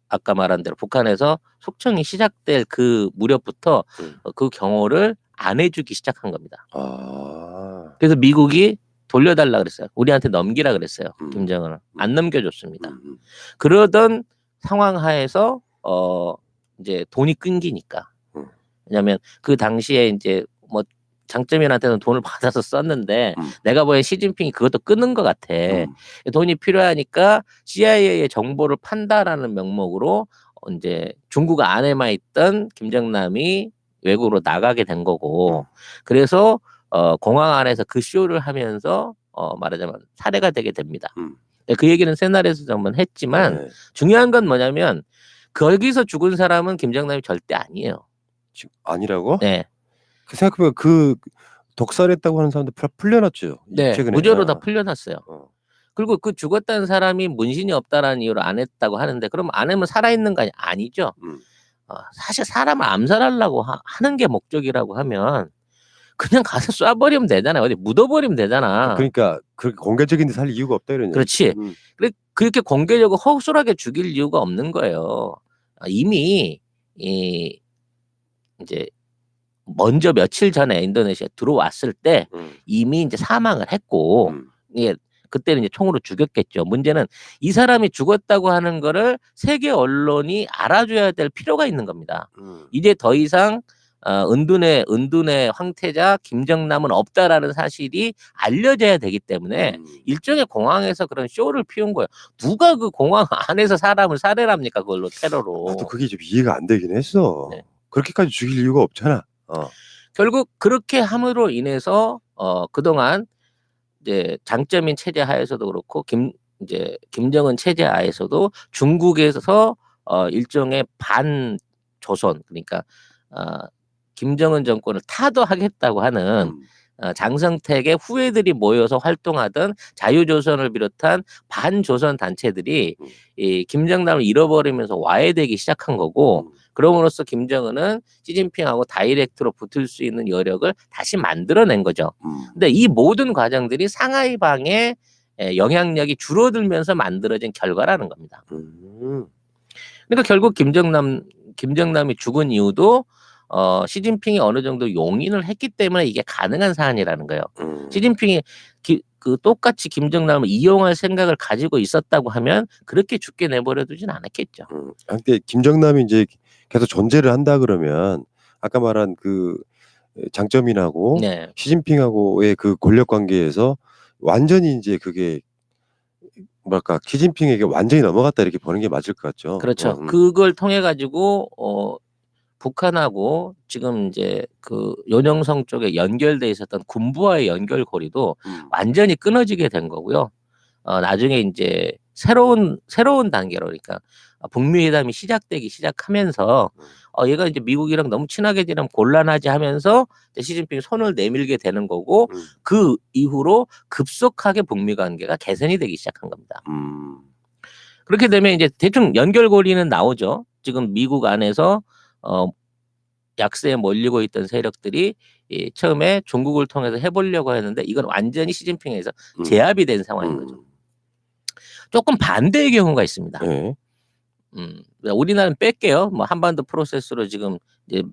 아까 말한 대로 북한에서 속청이 시작될 그 무렵부터 그 경호를 안 해주기 시작한 겁니다. 그래서 미국이 돌려달라 그랬어요. 우리한테 넘기라 그랬어요. 김정은을 안 넘겨줬습니다. 그러던 상황 하에서 이제 돈이 끊기니까. 왜냐하면 그 당시에 이제 뭐 장점인한테는 돈을 받아서 썼는데 내가 보기엔 시진핑이 그것도 끊은 것 같아. 돈이 필요하니까 CIA의 정보를 판다라는 명목으로 이제 중국 안에만 있던 김정남이 외국으로 나가게 된 거고 그래서 공항 안에서 그 쇼를 하면서 말하자면 살해가 되게 됩니다. 그 얘기는 새날에서 한번 했지만 중요한 건 뭐냐면 거기서 죽은 사람은 김정남이 절대 아니에요. 아니라고? 네. 그 생각해보면 그 독살했다고 하는 사람들 풀려났죠. 네. 최근에. 무죄로 다 풀려났어요. 그리고 그 죽었다는 사람이 문신이 없다라는 이유로 안 했다고 하는데 그럼 안 하면 살아있는 거 아니죠? 사실 사람을 암살하려고 하는 게 목적이라고 하면 그냥 가서 쏴버리면 되잖아요. 어디 묻어버리면 되잖아. 그러니까 그렇게 공개적인 데 살 이유가 없다 이런. 그렇지. 그렇게 공개적으로 허술하게 죽일 이유가 없는 거예요. 이미 이제 먼저 며칠 전에 인도네시아 들어왔을 때 이미 이제 사망을 했고 예, 그때는 이제 총으로 죽였겠죠. 문제는 이 사람이 죽었다고 하는 거를 세계 언론이 알아줘야 될 필요가 있는 겁니다. 이제 더 이상 은둔의 황태자 김정남은 없다라는 사실이 알려져야 되기 때문에 일종의 공항에서 그런 쇼를 피운 거예요. 누가 그 공항 안에서 사람을 살해를 합니까? 그걸로 테러로. 나도 그게 좀 이해가 안 되긴 했어. 네. 그렇게까지 죽일 이유가 없잖아. 결국 그렇게 함으로 인해서 그동안 이제 장점인 체제 하에서도 그렇고 이제 김정은 체제 하에서도 중국에서 일종의 반조선, 그러니까 김정은 정권을 타도하겠다고 하는 장성택의 후예들이 모여서 활동하던 자유조선을 비롯한 반조선 단체들이 이 김정남을 잃어버리면서 와해되기 시작한 거고, 그럼으로써 김정은은 시진핑하고 다이렉트로 붙을 수 있는 여력을 다시 만들어낸 거죠. 근데 이 모든 과정들이 상하이 방의 영향력이 줄어들면서 만들어진 결과라는 겁니다. 그러니까 결국 김정남이 죽은 이유도 시진핑이 어느 정도 용인을 했기 때문에 이게 가능한 사안이라는 거예요. 시진핑이 그 똑같이 김정남을 이용할 생각을 가지고 있었다고 하면 그렇게 죽게 내버려 두진 않았겠죠. 근데 김정남이 이제 계속 존재를 한다 그러면 아까 말한 그 장점인하고 네. 시진핑하고의 그 권력 관계에서 완전히 이제 그게 뭐랄까 시진핑에게 완전히 넘어갔다 이렇게 보는 게 맞을 것 같죠. 그렇죠. 그걸 통해 가지고 북한하고 지금 이제 그 요령성 쪽에 연결돼 있었던 군부와의 연결고리도 완전히 끊어지게 된 거고요. 나중에 이제 새로운 단계로, 그러니까 북미 회담이 시작하면서 얘가 이제 미국이랑 너무 친하게 지내면 곤란하지 하면서 시진핑이 손을 내밀게 되는 거고, 그 이후로 급속하게 북미 관계가 개선이 되기 시작한 겁니다. 그렇게 되면 이제 대충 연결고리는 나오죠. 지금 미국 안에서 약세에 몰리고 있던 세력들이 처음에 중국을 통해서 해보려고 했는데 이건 완전히 시진핑에서 제압이 된 상황인 거죠. 조금 반대의 경우가 있습니다. 네. 우리나라는 뺄게요. 뭐 한반도 프로세스로 지금 이제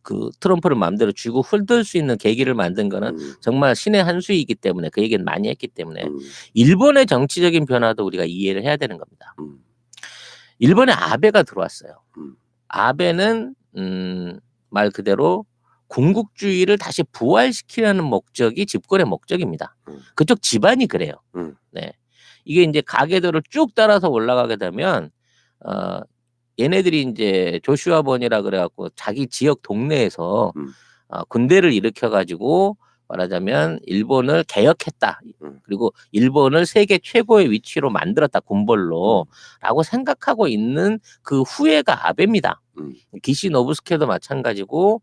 그 트럼프를 마음대로 쥐고 흔들 수 있는 계기를 만든 거는 정말 신의 한 수이기 때문에 그 얘기는 많이 했기 때문에 일본의 정치적인 변화도 우리가 이해를 해야 되는 겁니다. 일본에 아베가 들어왔어요. 아베는 말 그대로 군국주의를 다시 부활시키려는 목적이 집권의 목적입니다. 그쪽 집안이 그래요. 네. 이게 이제 가계도를 쭉 따라서 올라가게 되면 얘네들이 이제 조슈아 번이라 그래갖고 자기 지역 동네에서 군대를 일으켜가지고 말하자면 일본을 개혁했다. 그리고 일본을 세계 최고의 위치로 만들었다. 군벌로라고 생각하고 있는 그 후예가 아베입니다. 기시노부스케도 마찬가지고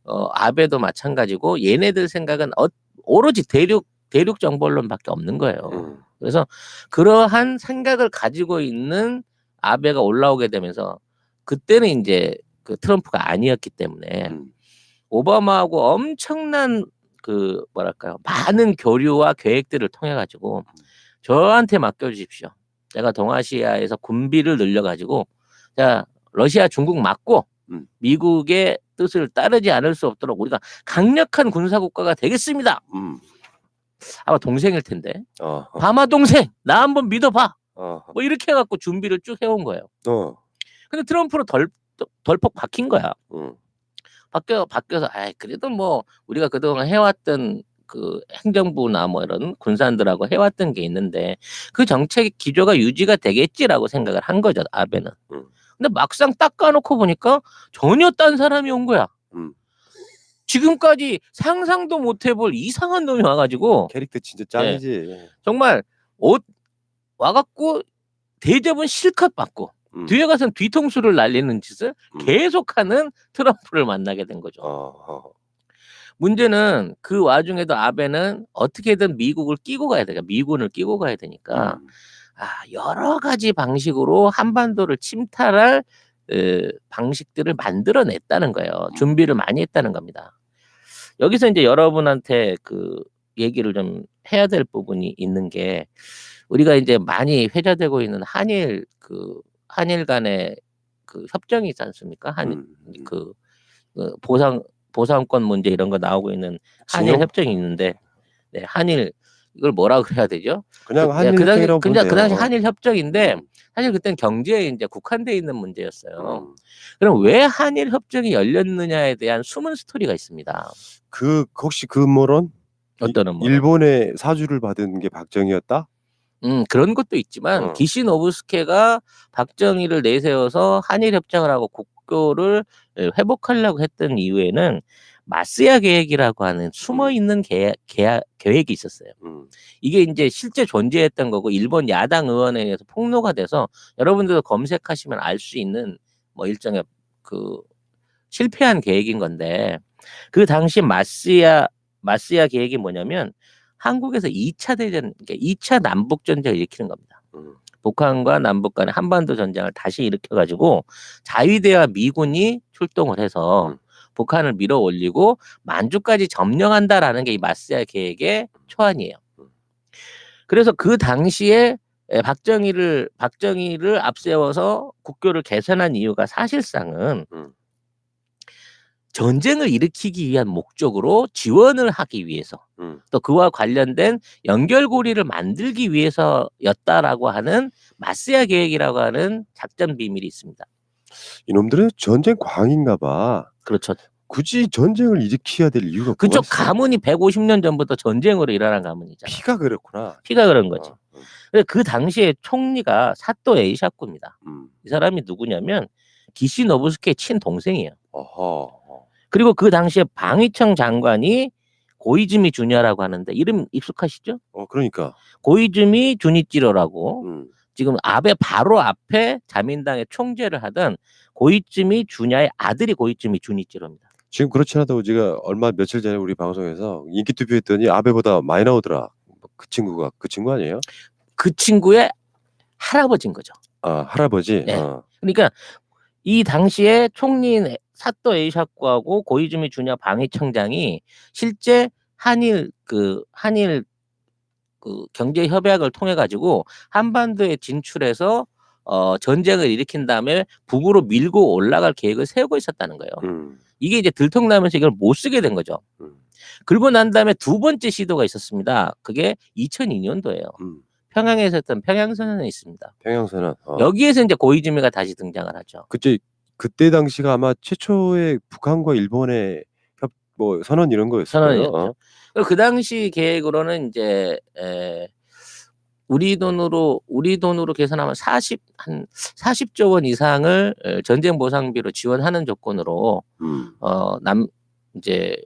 아베도 마찬가지고 얘네들 생각은 오로지 대륙 정벌론밖에 없는 거예요. 그래서 그러한 생각을 가지고 있는 아베가 올라오게 되면서 그때는 이제 그 트럼프가 아니었기 때문에 오바마하고 엄청난 그 뭐랄까요, 많은 교류와 계획들을 통해 가지고 저한테 맡겨주십시오. 제가 동아시아에서 군비를 늘려가지고 자 러시아 중국 맞고 미국의 뜻을 따르지 않을 수 없도록 우리가 강력한 군사국가가 되겠습니다. 아마 동생일 텐데 바마 동생 나 한번 믿어봐. 뭐 이렇게 해갖고 준비를 쭉 해온 거예요. 근데 트럼프로 덜컥 박힌 거야. 바뀌어서 그래도 뭐 우리가 그동안 해왔던 그 행정부나 뭐 이런 군산들하고 해왔던 게 있는데 그 정책 기조가 유지가 되겠지라고 생각을 한 거죠, 아베는. 근데 막상 딱 까놓고 보니까 전혀 딴 사람이 온 거야. 지금까지 상상도 못 해볼 이상한 놈이 와가지고 캐릭터 진짜 짱이지. 정말 와갖고 대접은 실컷 받고 뒤에 가서는 뒤통수를 날리는 짓을 계속하는 트럼프를 만나게 된 거죠. 문제는 그 와중에도 아베는 어떻게든 미국을 끼고 가야 되니까 미군을 끼고 가야 되니까 여러 가지 방식으로 한반도를 침탈할 방식들을 만들어냈다는 거예요. 준비를 많이 했다는 겁니다. 여기서 이제 여러분한테 그 얘기를 좀 해야 될 부분이 있는 게 우리가 이제 많이 회자되고 있는 한일 간의 그 협정이 있지 않습니까? 그 보상권 문제 이런 거 나오고 있는 한일 협정이 있는데, 네, 한일 이걸 뭐라 그래야 되죠? 그냥 한일 협정이라고 보면 그 당시 돼요. 한일 협정인데 사실 그때는 경제에 이제 국한돼 있는 문제였어요. 음. 그럼 왜 한일 협정이 열렸느냐에 대한 숨은 스토리가 있습니다. 혹시 그 음모론? 어떤 음모론? 일본의 사주를 받은 게 박정희였다? 그런 것도 있지만 기시노부스케가 박정희를 내세워서 한일 협정을 하고 국교를 회복하려고 했던 이유에는 마스야 계획이라고 하는 숨어 있는 계획이 있었어요. 이게 이제 실제 존재했던 거고 일본 야당 의원에 의해서 폭로가 돼서 여러분들도 검색하시면 알 수 있는 뭐 일종의 그 실패한 계획인 건데 그 당시 마스야 계획이 뭐냐면 한국에서 2차 대전, 그러니까 2차 남북 전쟁을 일으키는 겁니다. 북한과 남북 간의 한반도 전쟁을 다시 일으켜가지고 자위대와 미군이 출동을 해서 북한을 밀어 올리고 만주까지 점령한다라는 게 이 마스야 계획의 초안이에요. 그래서 그 당시에 박정희를 앞세워서 국교를 개선한 이유가 사실상은 전쟁을 일으키기 위한 목적으로 지원을 하기 위해서 또 그와 관련된 연결고리를 만들기 위해서였다라고 하는 마스야 계획이라고 하는 작전 비밀이 있습니다. 이놈들은 전쟁 광인가 봐. 그렇죠. 굳이 전쟁을 일으켜야 될 이유가 그쪽 뭐가 있어? 가문이 150년 전부터 전쟁으로 일어난 가문이잖아요. 피가 그랬구나. 피가 그런 거지. 그 당시에 총리가 사또 에이사쿠입니다. 이 사람이 누구냐면 기시노부스케의 친동생이에요. 그리고 그 당시에 방위청 장관이 고이즈미 주니어라고 하는데 이름 익숙하시죠? 그러니까. 고이즈미 주니치로라고 지금 아베 바로 앞에 자민당의 총재를 하던 고이즈미 주니어의 아들이 고이즈미 주니치로입니다. 지금 그렇지 않아도 제가 며칠 전에 우리 방송에서 인기 투표했더니 아베보다 많이 나오더라. 그 친구 아니에요? 그 친구의 할아버지인 거죠. 아, 할아버지? 네. 그러니까 이 당시에 총리인 사또 에이사쿠하고 고이즈미 주니어 방위청장이 실제 한일 경제 협약을 통해 가지고 한반도에 진출해서 전쟁을 일으킨 다음에 북으로 밀고 올라갈 계획을 세우고 있었다는 거예요. 이게 이제 들통나면서 이걸 못 쓰게 된 거죠. 그리고 난 다음에 두 번째 시도가 있었습니다. 그게 2002년도예요. 평양에서 했던 평양선언이 있습니다. 평양선언. 여기에서 이제 고이즈미가 다시 등장을 하죠. 그때 당시가 아마 최초의 북한과 일본의 선언 이런 거였어요. 선언이었죠. 그 당시 계획으로는 이제 우리 돈으로 계산하면 40조 원 이상을 전쟁 보상비로 지원하는 조건으로 이제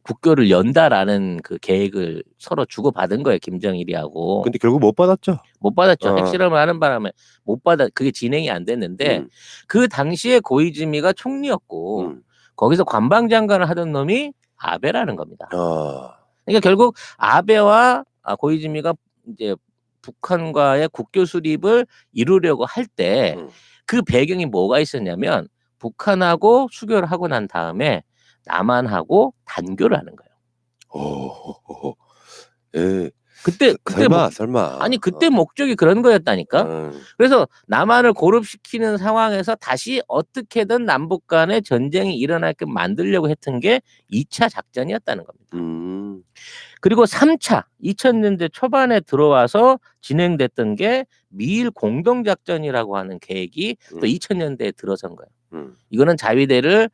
국교를 연다라는 그 계획을 서로 주고받은 거예요, 김정일이하고. 근데 결국 못 받았죠. 못 받았죠. 핵실험을 하는 바람에 그게 진행이 안 됐는데 그 당시에 고이즈미가 총리였고 거기서 관방장관을 하던 놈이 아베라는 겁니다. 그러니까 결국 아베와 고이즈미가 이제 북한과의 국교 수립을 이루려고 할 때 그 배경이 뭐가 있었냐면 북한하고 수교를 하고 난 다음에 남한하고 단교를 하는 거예요. 예. 그때 설마. 아니 그때 목적이 그런 거였다니까. 그래서 남한을 고립시키는 상황에서 다시 어떻게든 남북 간의 전쟁이 일어나게끔 만들려고 했던 게 2차 작전이었다는 겁니다. 그리고 3차 2000년대 초반에 들어와서 진행됐던 게 미일 공동작전이라고 하는 계획이 또 2000년대에 들어선 거예요. 이거는 자위대를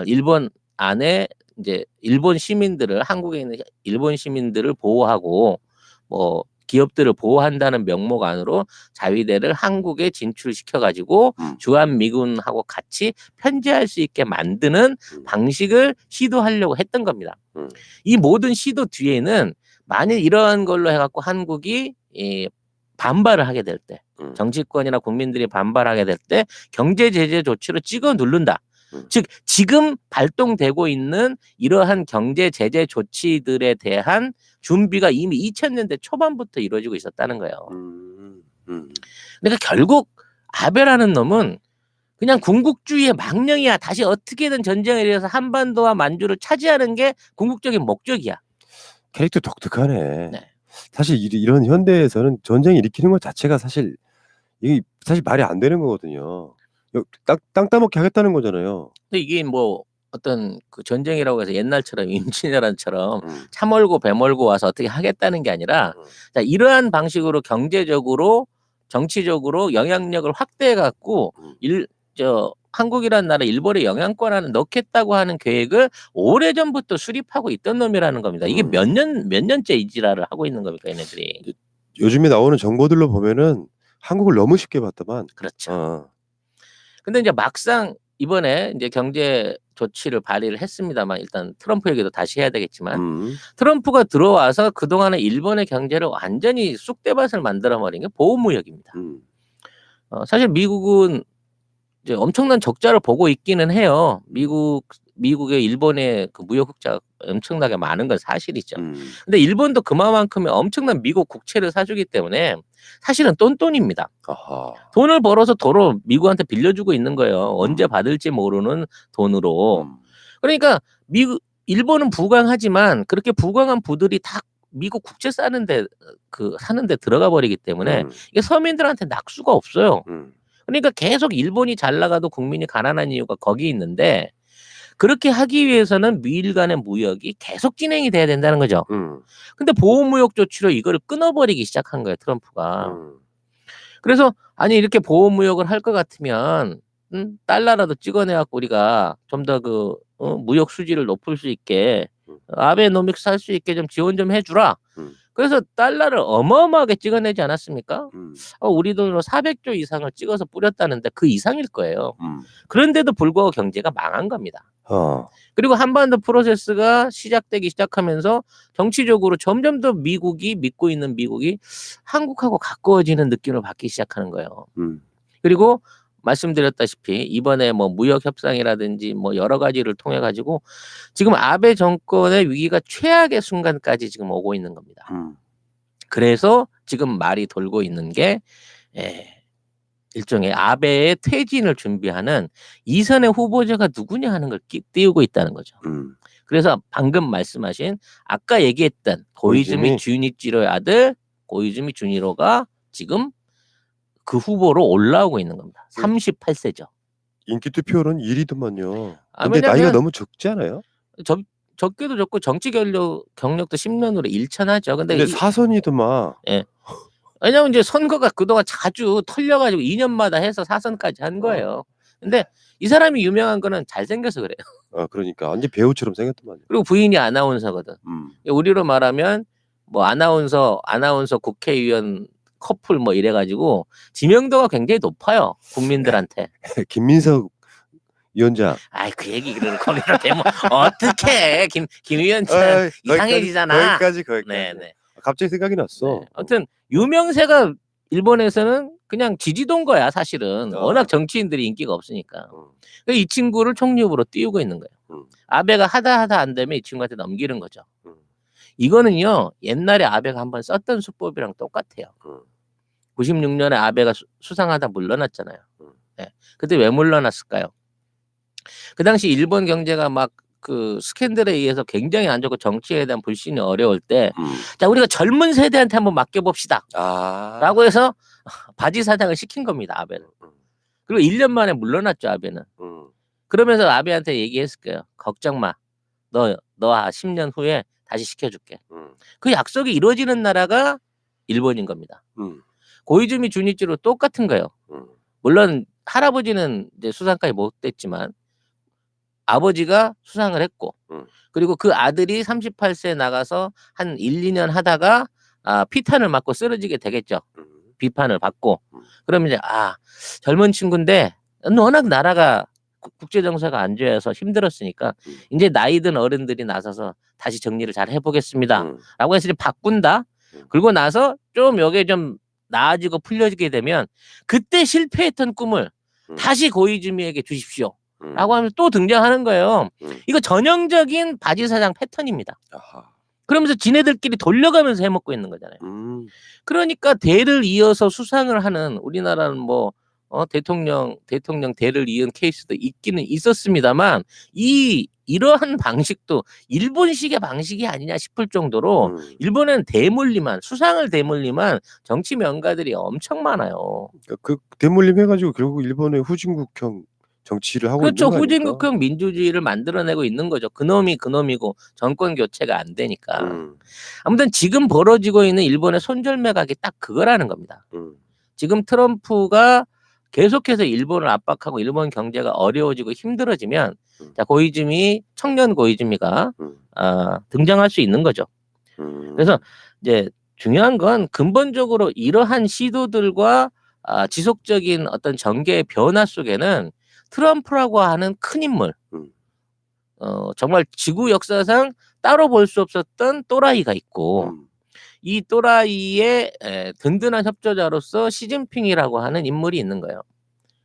일본 안에 이제 한국에 있는 일본 시민들을 보호하고 뭐 기업들을 보호한다는 명목 안으로 자위대를 한국에 진출시켜 가지고 주한 미군하고 같이 편제할 수 있게 만드는 방식을 시도하려고 했던 겁니다. 이 모든 시도 뒤에는 만일 이러한 걸로 해갖고 한국이 반발을 하게 될 때, 정치권이나 국민들이 반발하게 될 때 경제 제재 조치로 찍어 누른다. 즉 지금 발동되고 있는 이러한 경제 제재 조치들에 대한 준비가 이미 2000년대 초반부터 이루어지고 있었다는 거예요. 그러니까 결국 아베라는 놈은 그냥 군국주의의 망령이야. 다시 어떻게든 전쟁에 일어서 한반도와 만주를 차지하는 게 궁극적인 목적이야. 캐릭터 독특하네. 네. 사실 이런 현대에서는 전쟁 일으키는 것 자체가 이게 사실 말이 안 되는 거거든요. 땅 따먹게 하겠다는 거잖아요. 근데 이게 뭐 어떤 그 전쟁이라고 해서 옛날처럼 임진왜란처럼 차 몰고 배 몰고 와서 어떻게 하겠다는 게 아니라 자, 이러한 방식으로 경제적으로 정치적으로 영향력을 확대해 갖고 한국이라는 나라 일본의 영향권을 넣겠다고 하는 계획을 오래전부터 수립하고 있던 놈이라는 겁니다. 이게 몇 년째 이 지랄을 하고 있는 겁니까, 얘네들이. 요즘에 나오는 정보들로 보면은 한국을 너무 쉽게 봤다만. 그렇죠. 근데 이제 막상 이번에 이제 경제 조치를 발의를 했습니다만 일단 트럼프 얘기도 다시 해야 되겠지만 트럼프가 들어와서 그동안에 일본의 경제를 완전히 쑥대밭을 만들어버린 게 보호무역입니다. 사실 미국은 이제 엄청난 적자를 보고 있기는 해요. 미국의 일본의 그 무역 흑자가 엄청나게 많은 건 사실이죠. 근데 일본도 그만큼의 엄청난 미국 국채를 사주기 때문에 사실은 똔똔입니다. 돈을 벌어서 도로 미국한테 빌려주고 있는 거예요. 언제 받을지 모르는 돈으로. 그러니까 일본은 부강하지만 그렇게 부강한 부들이 다 미국 국채 사는데 들어가 버리기 때문에 이게 서민들한테 낙수가 없어요. 그러니까 계속 일본이 잘 나가도 국민이 가난한 이유가 거기 있는데 그렇게 하기 위해서는 미일 간의 무역이 계속 진행이 돼야 된다는 거죠. 근데 보호무역 조치로 이거를 끊어버리기 시작한 거예요, 트럼프가. 그래서 아니 이렇게 보호무역을 할 것 같으면 달러라도 찍어내갖고 우리가 좀 더 무역 수지를 높일 수 있게 아베노믹스 할 수 있게 좀 지원 좀 해주라. 그래서 달러를 어마어마하게 찍어내지 않았습니까? 우리 돈으로 400조 이상을 찍어서 뿌렸다는데 그 이상일 거예요. 그런데도 불구하고 경제가 망한 겁니다. 그리고 한반도 프로세스가 시작되기 시작하면서 정치적으로 점점 더 믿고 있는 미국이 한국하고 가까워지는 느낌을 받기 시작하는 거예요. 그리고 말씀드렸다시피 이번에 뭐 무역 협상이라든지 뭐 여러 가지를 통해 가지고 지금 아베 정권의 위기가 최악의 순간까지 지금 오고 있는 겁니다. 그래서 지금 말이 돌고 있는 게 일종의 아베의 퇴진을 준비하는 이선의 후보자가 누구냐 하는 걸 띄우고 있다는 거죠. 그래서 방금 말씀하신 아까 얘기했던 고이즈미 주니치로의 아들 고이즈미 주니로가 지금 그 후보로 올라오고 있는 겁니다. 38세죠. 인기 투표는 1위더만요. 근데 나이가 너무 적지 않아요? 적게도 적고 정치 경력도 10년으로 일천하죠. 근데 사선이더만. 예. 왜냐면 이제 선거가 그동안 자주 털려가지고 2년마다 해서 사선까지 한 거예요. 근데 이 사람이 유명한 거는 잘생겨서 그래요. 그러니까 완전 배우처럼 생겼더만요. 그리고 부인이 아나운서거든. 우리로 말하면 뭐 아나운서 국회의원 커플 뭐 이래가지고 지명도가 굉장히 높아요 국민들한테. 김민석 위원장. 그 얘기 그러는 거기로 되면 어떡해. 김 위원장 이상해지잖아. 거기까지. 네네. 갑자기 생각이 났어. 네. 아무튼 유명세가 일본에서는 그냥 지지도인 거야 사실은. 워낙 정치인들이 인기가 없으니까. 이 친구를 총리 후보로 띄우고 있는 거예요. 아베가 하다 안 되면 이 친구한테 넘기는 거죠. 이거는요 옛날에 아베가 한번 썼던 수법이랑 똑같아요. 96년에 아베가 수상하다 물러났잖아요. 네. 그때 왜 물러났을까요? 그 당시 일본 경제가 막 그 스캔들에 의해서 굉장히 안 좋고 정치에 대한 불신이 어려울 때 자 우리가 젊은 세대한테 한번 맡겨봅시다 라고 해서 바지 사장을 시킨 겁니다. 아베는. 그리고 1년 만에 물러났죠. 아베는. 그러면서 아베한테 얘기했을 거예요. 걱정 마. 너 10년 후에 다시 시켜줄게. 그 약속이 이루어지는 나라가 일본인 겁니다. 고이즈미 주니치로 똑같은 거예요. 물론 할아버지는 이제 수상까지 못 됐지만 아버지가 수상을 했고 그리고 그 아들이 38세에 나가서 한 1, 2년 하다가 피탄을 맞고 쓰러지게 되겠죠. 비판을 받고 그러면 이제 젊은 친구인데 워낙 나라가 국제 정세가 안 좋아서 힘들었으니까 이제 나이 든 어른들이 나서서 다시 정리를 잘 해보겠습니다. 라고 해서 이제 바꾼다. 그리고 나서 좀 여기에 좀 나아지고 풀려지게 되면 그때 실패했던 꿈을 다시 고이즈미에게 주십시오. 라고 하면서 또 등장하는 거예요. 이거 전형적인 바지 사장 패턴입니다. 그러면서 지네들끼리 돌려가면서 해먹고 있는 거잖아요. 그러니까 대를 이어서 수상을 하는 우리나라는 뭐 대통령 대를 이은 케이스도 있기는 있었습니다만 이러한 방식도 일본식의 방식이 아니냐 싶을 정도로 일본은 수상을 대물림한 정치 명가들이 엄청 많아요. 그 대물림 해가지고 결국 일본의 후진국형 정치를 하고 그렇죠. 있는 거 아닙니까? 후진국형 민주주의를 만들어내고 있는 거죠. 그놈이 그놈이고 정권 교체가 안 되니까. 아무튼 지금 벌어지고 있는 일본의 손절매각이 딱 그거라는 겁니다. 지금 트럼프가 계속해서 일본을 압박하고 일본 경제가 어려워지고 힘들어지면 자, 고이즈미 청년 고이즈미가 등장할 수 있는 거죠. 그래서 이제 중요한 건 근본적으로 이러한 시도들과 지속적인 어떤 전개의 변화 속에는 트럼프라고 하는 큰 인물, 정말 지구 역사상 따로 볼 수 없었던 또라이가 있고 이 또라이의 든든한 협조자로서 시진핑이라고 하는 인물이 있는 거예요.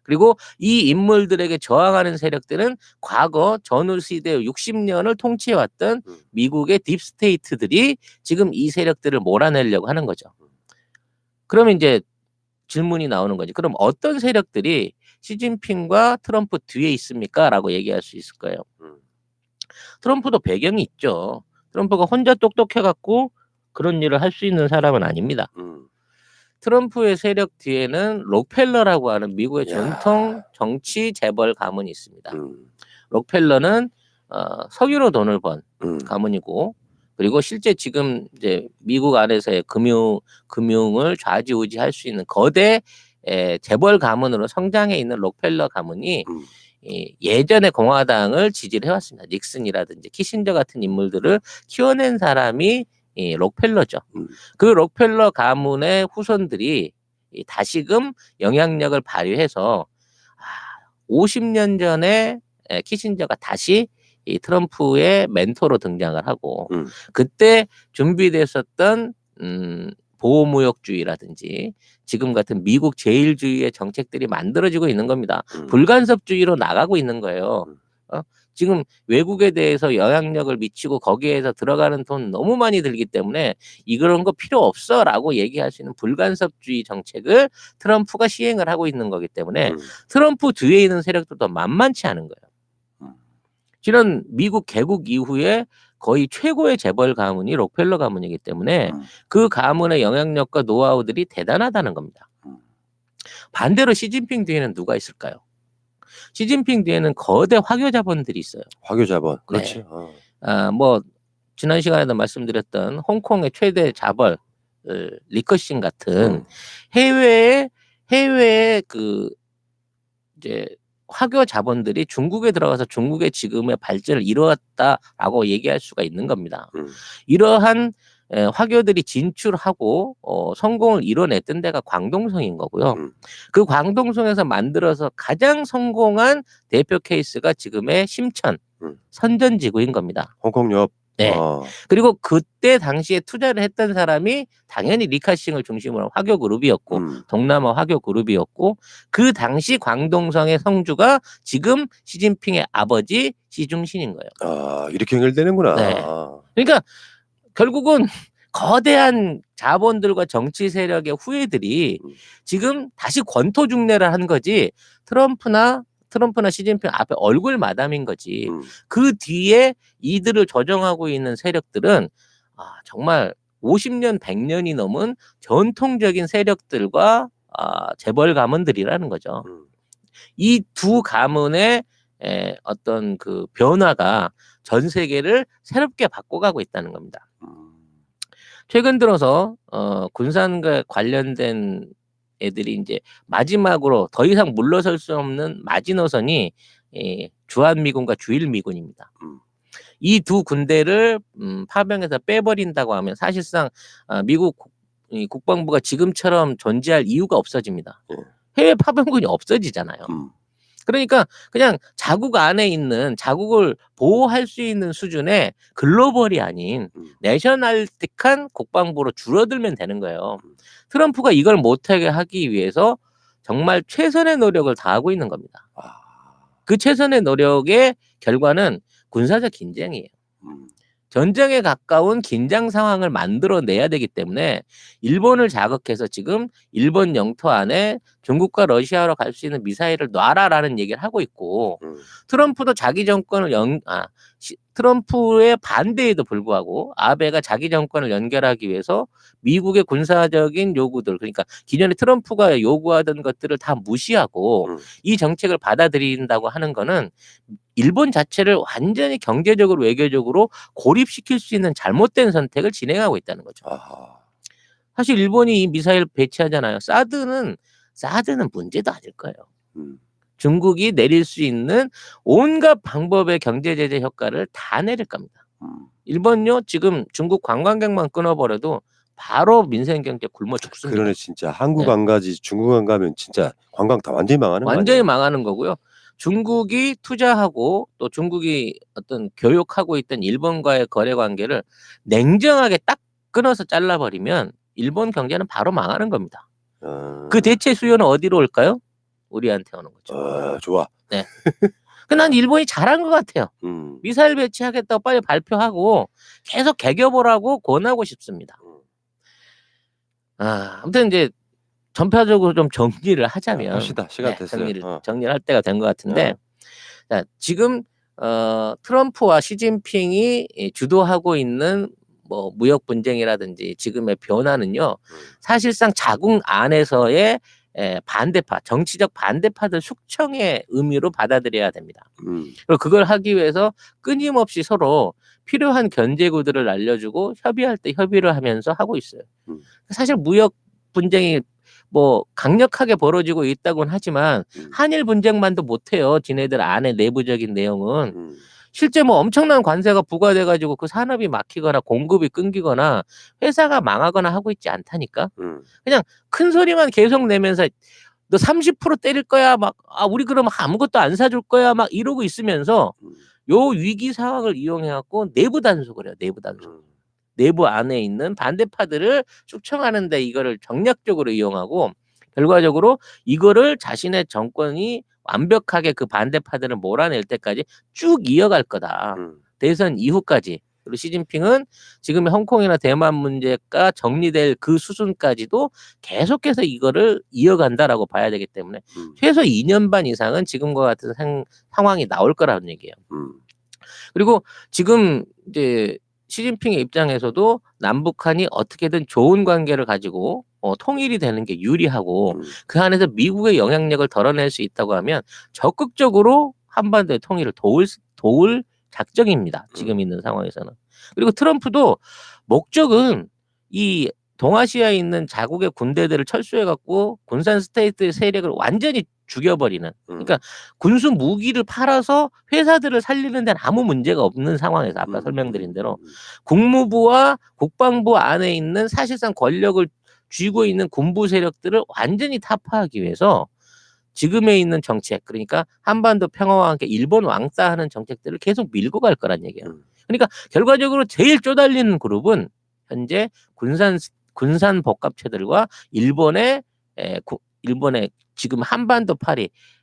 그리고 이 인물들에게 저항하는 세력들은 과거 전후 시대 60년을 통치해왔던 미국의 딥스테이트들이 지금 이 세력들을 몰아내려고 하는 거죠. 그러면 이제 질문이 나오는 거지. 그럼 어떤 세력들이 시진핑과 트럼프 뒤에 있습니까? 라고 얘기할 수 있을 거예요. 트럼프도 배경이 있죠. 트럼프가 혼자 똑똑해갖고 그런 일을 할 수 있는 사람은 아닙니다. 트럼프의 세력 뒤에는 록펠러라고 하는 미국의 전통 정치 재벌 가문이 있습니다. 록펠러는 석유로 돈을 번 가문이고, 그리고 실제 지금 이제 미국 안에서의 금융을 좌지우지할 수 있는 거대 재벌 가문으로 성장해 있는 록펠러 가문이 예전에 공화당을 지지를 해왔습니다. 닉슨이라든지 키신저 같은 인물들을 키워낸 사람이 이 록펠러죠. 그 록펠러 가문의 후손들이 다시금 영향력을 발휘해서 50년 전에 키신저가 다시 이 트럼프의 멘토로 등장을 하고 그때 준비됐었던 보호무역주의라든지 지금 같은 미국 제일주의의 정책들이 만들어지고 있는 겁니다. 불간섭주의로 나가고 있는 거예요. 지금 외국에 대해서 영향력을 미치고 거기에서 들어가는 돈 너무 많이 들기 때문에 이런 거 필요 없어라고 얘기할 수 있는 불간섭주의 정책을 트럼프가 시행을 하고 있는 거기 때문에 트럼프 뒤에 있는 세력들도 만만치 않은 거예요. 지난 미국 개국 이후에 거의 최고의 재벌 가문이 록펠러 가문이기 때문에 그 가문의 영향력과 노하우들이 대단하다는 겁니다. 반대로 시진핑 뒤에는 누가 있을까요? 시진핑 뒤에는 거대 화교 자본들이 있어요. 화교 자본. 그렇지. 네. 뭐 지난 시간에도 말씀드렸던 홍콩의 최대 자벌 리커싱 같은 해외의 그 이제 화교 자본들이 중국에 들어가서 중국의 지금의 발전을 이루었다라고 얘기할 수가 있는 겁니다. 이러한 화교들이 진출하고 성공을 이뤄냈던 데가 광동성인 거고요. 그 광동성에서 만들어서 가장 성공한 대표 케이스가 지금의 심천 선전지구인 겁니다. 홍콩 옆. 네. 그리고 그때 당시에 투자를 했던 사람이 당연히 리카싱을 중심으로 한 화교 그룹이었고 동남아 화교 그룹이었고 그 당시 광동성의 성주가 지금 시진핑의 아버지 시중신인 거예요. 이렇게 연결되는구나. 네. 그러니까 결국은 거대한 자본들과 정치 세력의 후예들이 지금 다시 권토중래를 한 거지 트럼프나 시진핑 앞에 얼굴 마담인 거지. 그 뒤에 이들을 조정하고 있는 세력들은 정말 50년, 100년이 넘은 전통적인 세력들과 재벌 가문들이라는 거죠. 이 두 가문의 어떤 그 변화가 전 세계를 새롭게 바꿔가고 있다는 겁니다. 최근 들어서 군산과 관련된 애들이 이제 마지막으로 더 이상 물러설 수 없는 마지노선이 주한미군과 주일미군입니다. 이 두 군대를 파병해서 빼버린다고 하면 사실상 미국 국방부가 지금처럼 존재할 이유가 없어집니다. 해외 파병군이 없어지잖아요. 그러니까 그냥 자국 안에 있는 자국을 보호할 수 있는 수준의 글로벌이 아닌 내셔널틱한 국방부로 줄어들면 되는 거예요. 트럼프가 이걸 못하게 하기 위해서 정말 최선의 노력을 다하고 있는 겁니다. 그 최선의 노력의 결과는 군사적 긴장이에요. 전쟁에 가까운 긴장 상황을 만들어내야 되기 때문에 일본을 자극해서 지금 일본 영토 안에 중국과 러시아로 갈 수 있는 미사일을 놔라라는 얘기를 하고 있고 트럼프도 자기 정권을 트럼프의 반대에도 불구하고 아베가 자기 정권을 연결하기 위해서 미국의 군사적인 요구들, 그러니까 기존에 트럼프가 요구하던 것들을 다 무시하고 이 정책을 받아들인다고 하는 거는 일본 자체를 완전히 경제적으로 외교적으로 고립시킬 수 있는 잘못된 선택을 진행하고 있다는 거죠. 아하. 사실 일본이 이 미사일 배치하잖아요. 사드는 문제도 아닐 거예요. 중국이 내릴 수 있는 온갖 방법의 경제 제재 효과를 다 내릴 겁니다. 일본요, 지금 중국 관광객만 끊어버려도 바로 민생 경제 굶어 죽습니다. 그러네, 진짜. 한국 안 가지 중국 안 가면 진짜 관광 다 완전히 망하는 거 아니에요? 완전히 망하는 거고요. 중국이 투자하고 또 중국이 어떤 교역하고 있던 일본과의 거래 관계를 냉정하게 딱 끊어서 잘라버리면 일본 경제는 바로 망하는 겁니다. 그 대체 수요는 어디로 올까요? 우리한테 오는 거죠. 좋아. 네. 난 일본이 잘한 것 같아요. 미사일 배치하겠다고 빨리 발표하고 계속 개겨보라고 권하고 싶습니다. 아무튼 이제 전파적으로 좀 정리를 하자면 합시다. 시간 됐어요. 정리를 할 때가 된 것 같은데, 자, 지금 트럼프와 시진핑이 주도하고 있는 뭐 무역 분쟁이라든지 지금의 변화는요, 사실상 자국 안에서의 반대파, 정치적 반대파들 숙청의 의미로 받아들여야 됩니다. 그리고 그걸 하기 위해서 끊임없이 서로 필요한 견제구들을 알려주고 협의할 때 협의를 하면서 하고 있어요. 사실 무역 분쟁이 뭐 강력하게 벌어지고 있다고는 하지만 한일 분쟁만도 못해요. 지네들 안에 내부적인 내용은. 실제 뭐 엄청난 관세가 부과돼 가지고 그 산업이 막히거나 공급이 끊기거나 회사가 망하거나 하고 있지 않다니까. 그냥 큰 소리만 계속 내면서 너 30% 때릴 거야, 막 우리 그럼 아무것도 안 사줄 거야, 막 이러고 있으면서 요 위기 상황을 이용해 갖고 내부 단속을 해요. 내부 단속. 내부 안에 있는 반대파들을 숙청하는 데 이거를 정략적으로 이용하고 결과적으로 이거를 자신의 정권이 완벽하게 그 반대파들을 몰아낼 때까지 쭉 이어갈 거다. 대선 이후까지. 그리고 시진핑은 지금의 홍콩이나 대만 문제가 정리될 그 수순까지도 계속해서 이거를 이어간다라고 봐야 되기 때문에 최소 2년 반 이상은 지금과 같은 상황이 나올 거라는 얘기예요. 그리고 지금 이제 시진핑의 입장에서도 남북한이 어떻게든 좋은 관계를 가지고 통일이 되는 게 유리하고 그 안에서 미국의 영향력을 덜어낼 수 있다고 하면 적극적으로 한반도의 통일을 도울 작정입니다. 지금 있는 상황에서는. 그리고 트럼프도 목적은 이 동아시아에 있는 자국의 군대들을 철수해갖고 군산 스테이트의 세력을 완전히 죽여버리는, 그러니까 군수 무기를 팔아서 회사들을 살리는 데는 아무 문제가 없는 상황에서 아까 설명드린 대로 국무부와 국방부 안에 있는 사실상 권력을 쥐고 있는 군부 세력들을 완전히 타파하기 위해서 지금에 있는 정책, 그러니까 한반도 평화와 함께 일본 왕따하는 정책들을 계속 밀고 갈 거란 얘기예요. 그러니까 결과적으로 제일 쪼달리는 그룹은 현재 군산 복합체들과 일본의 지금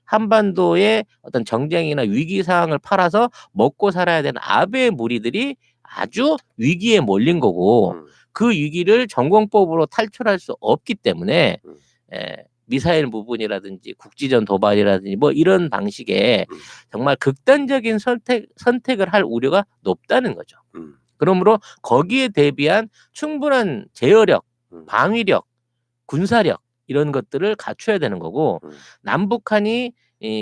한반도의 어떤 정쟁이나 위기 상황을 팔아서 먹고 살아야 되는 아베의 무리들이 아주 위기에 몰린 거고, 그 위기를 전공법으로 탈출할 수 없기 때문에 미사일 부분이라든지 국지전 도발이라든지 뭐 이런 방식의 정말 극단적인 선택을 할 우려가 높다는 거죠. 그러므로 거기에 대비한 충분한 제어력, 방위력, 군사력 이런 것들을 갖춰야 되는 거고, 남북한이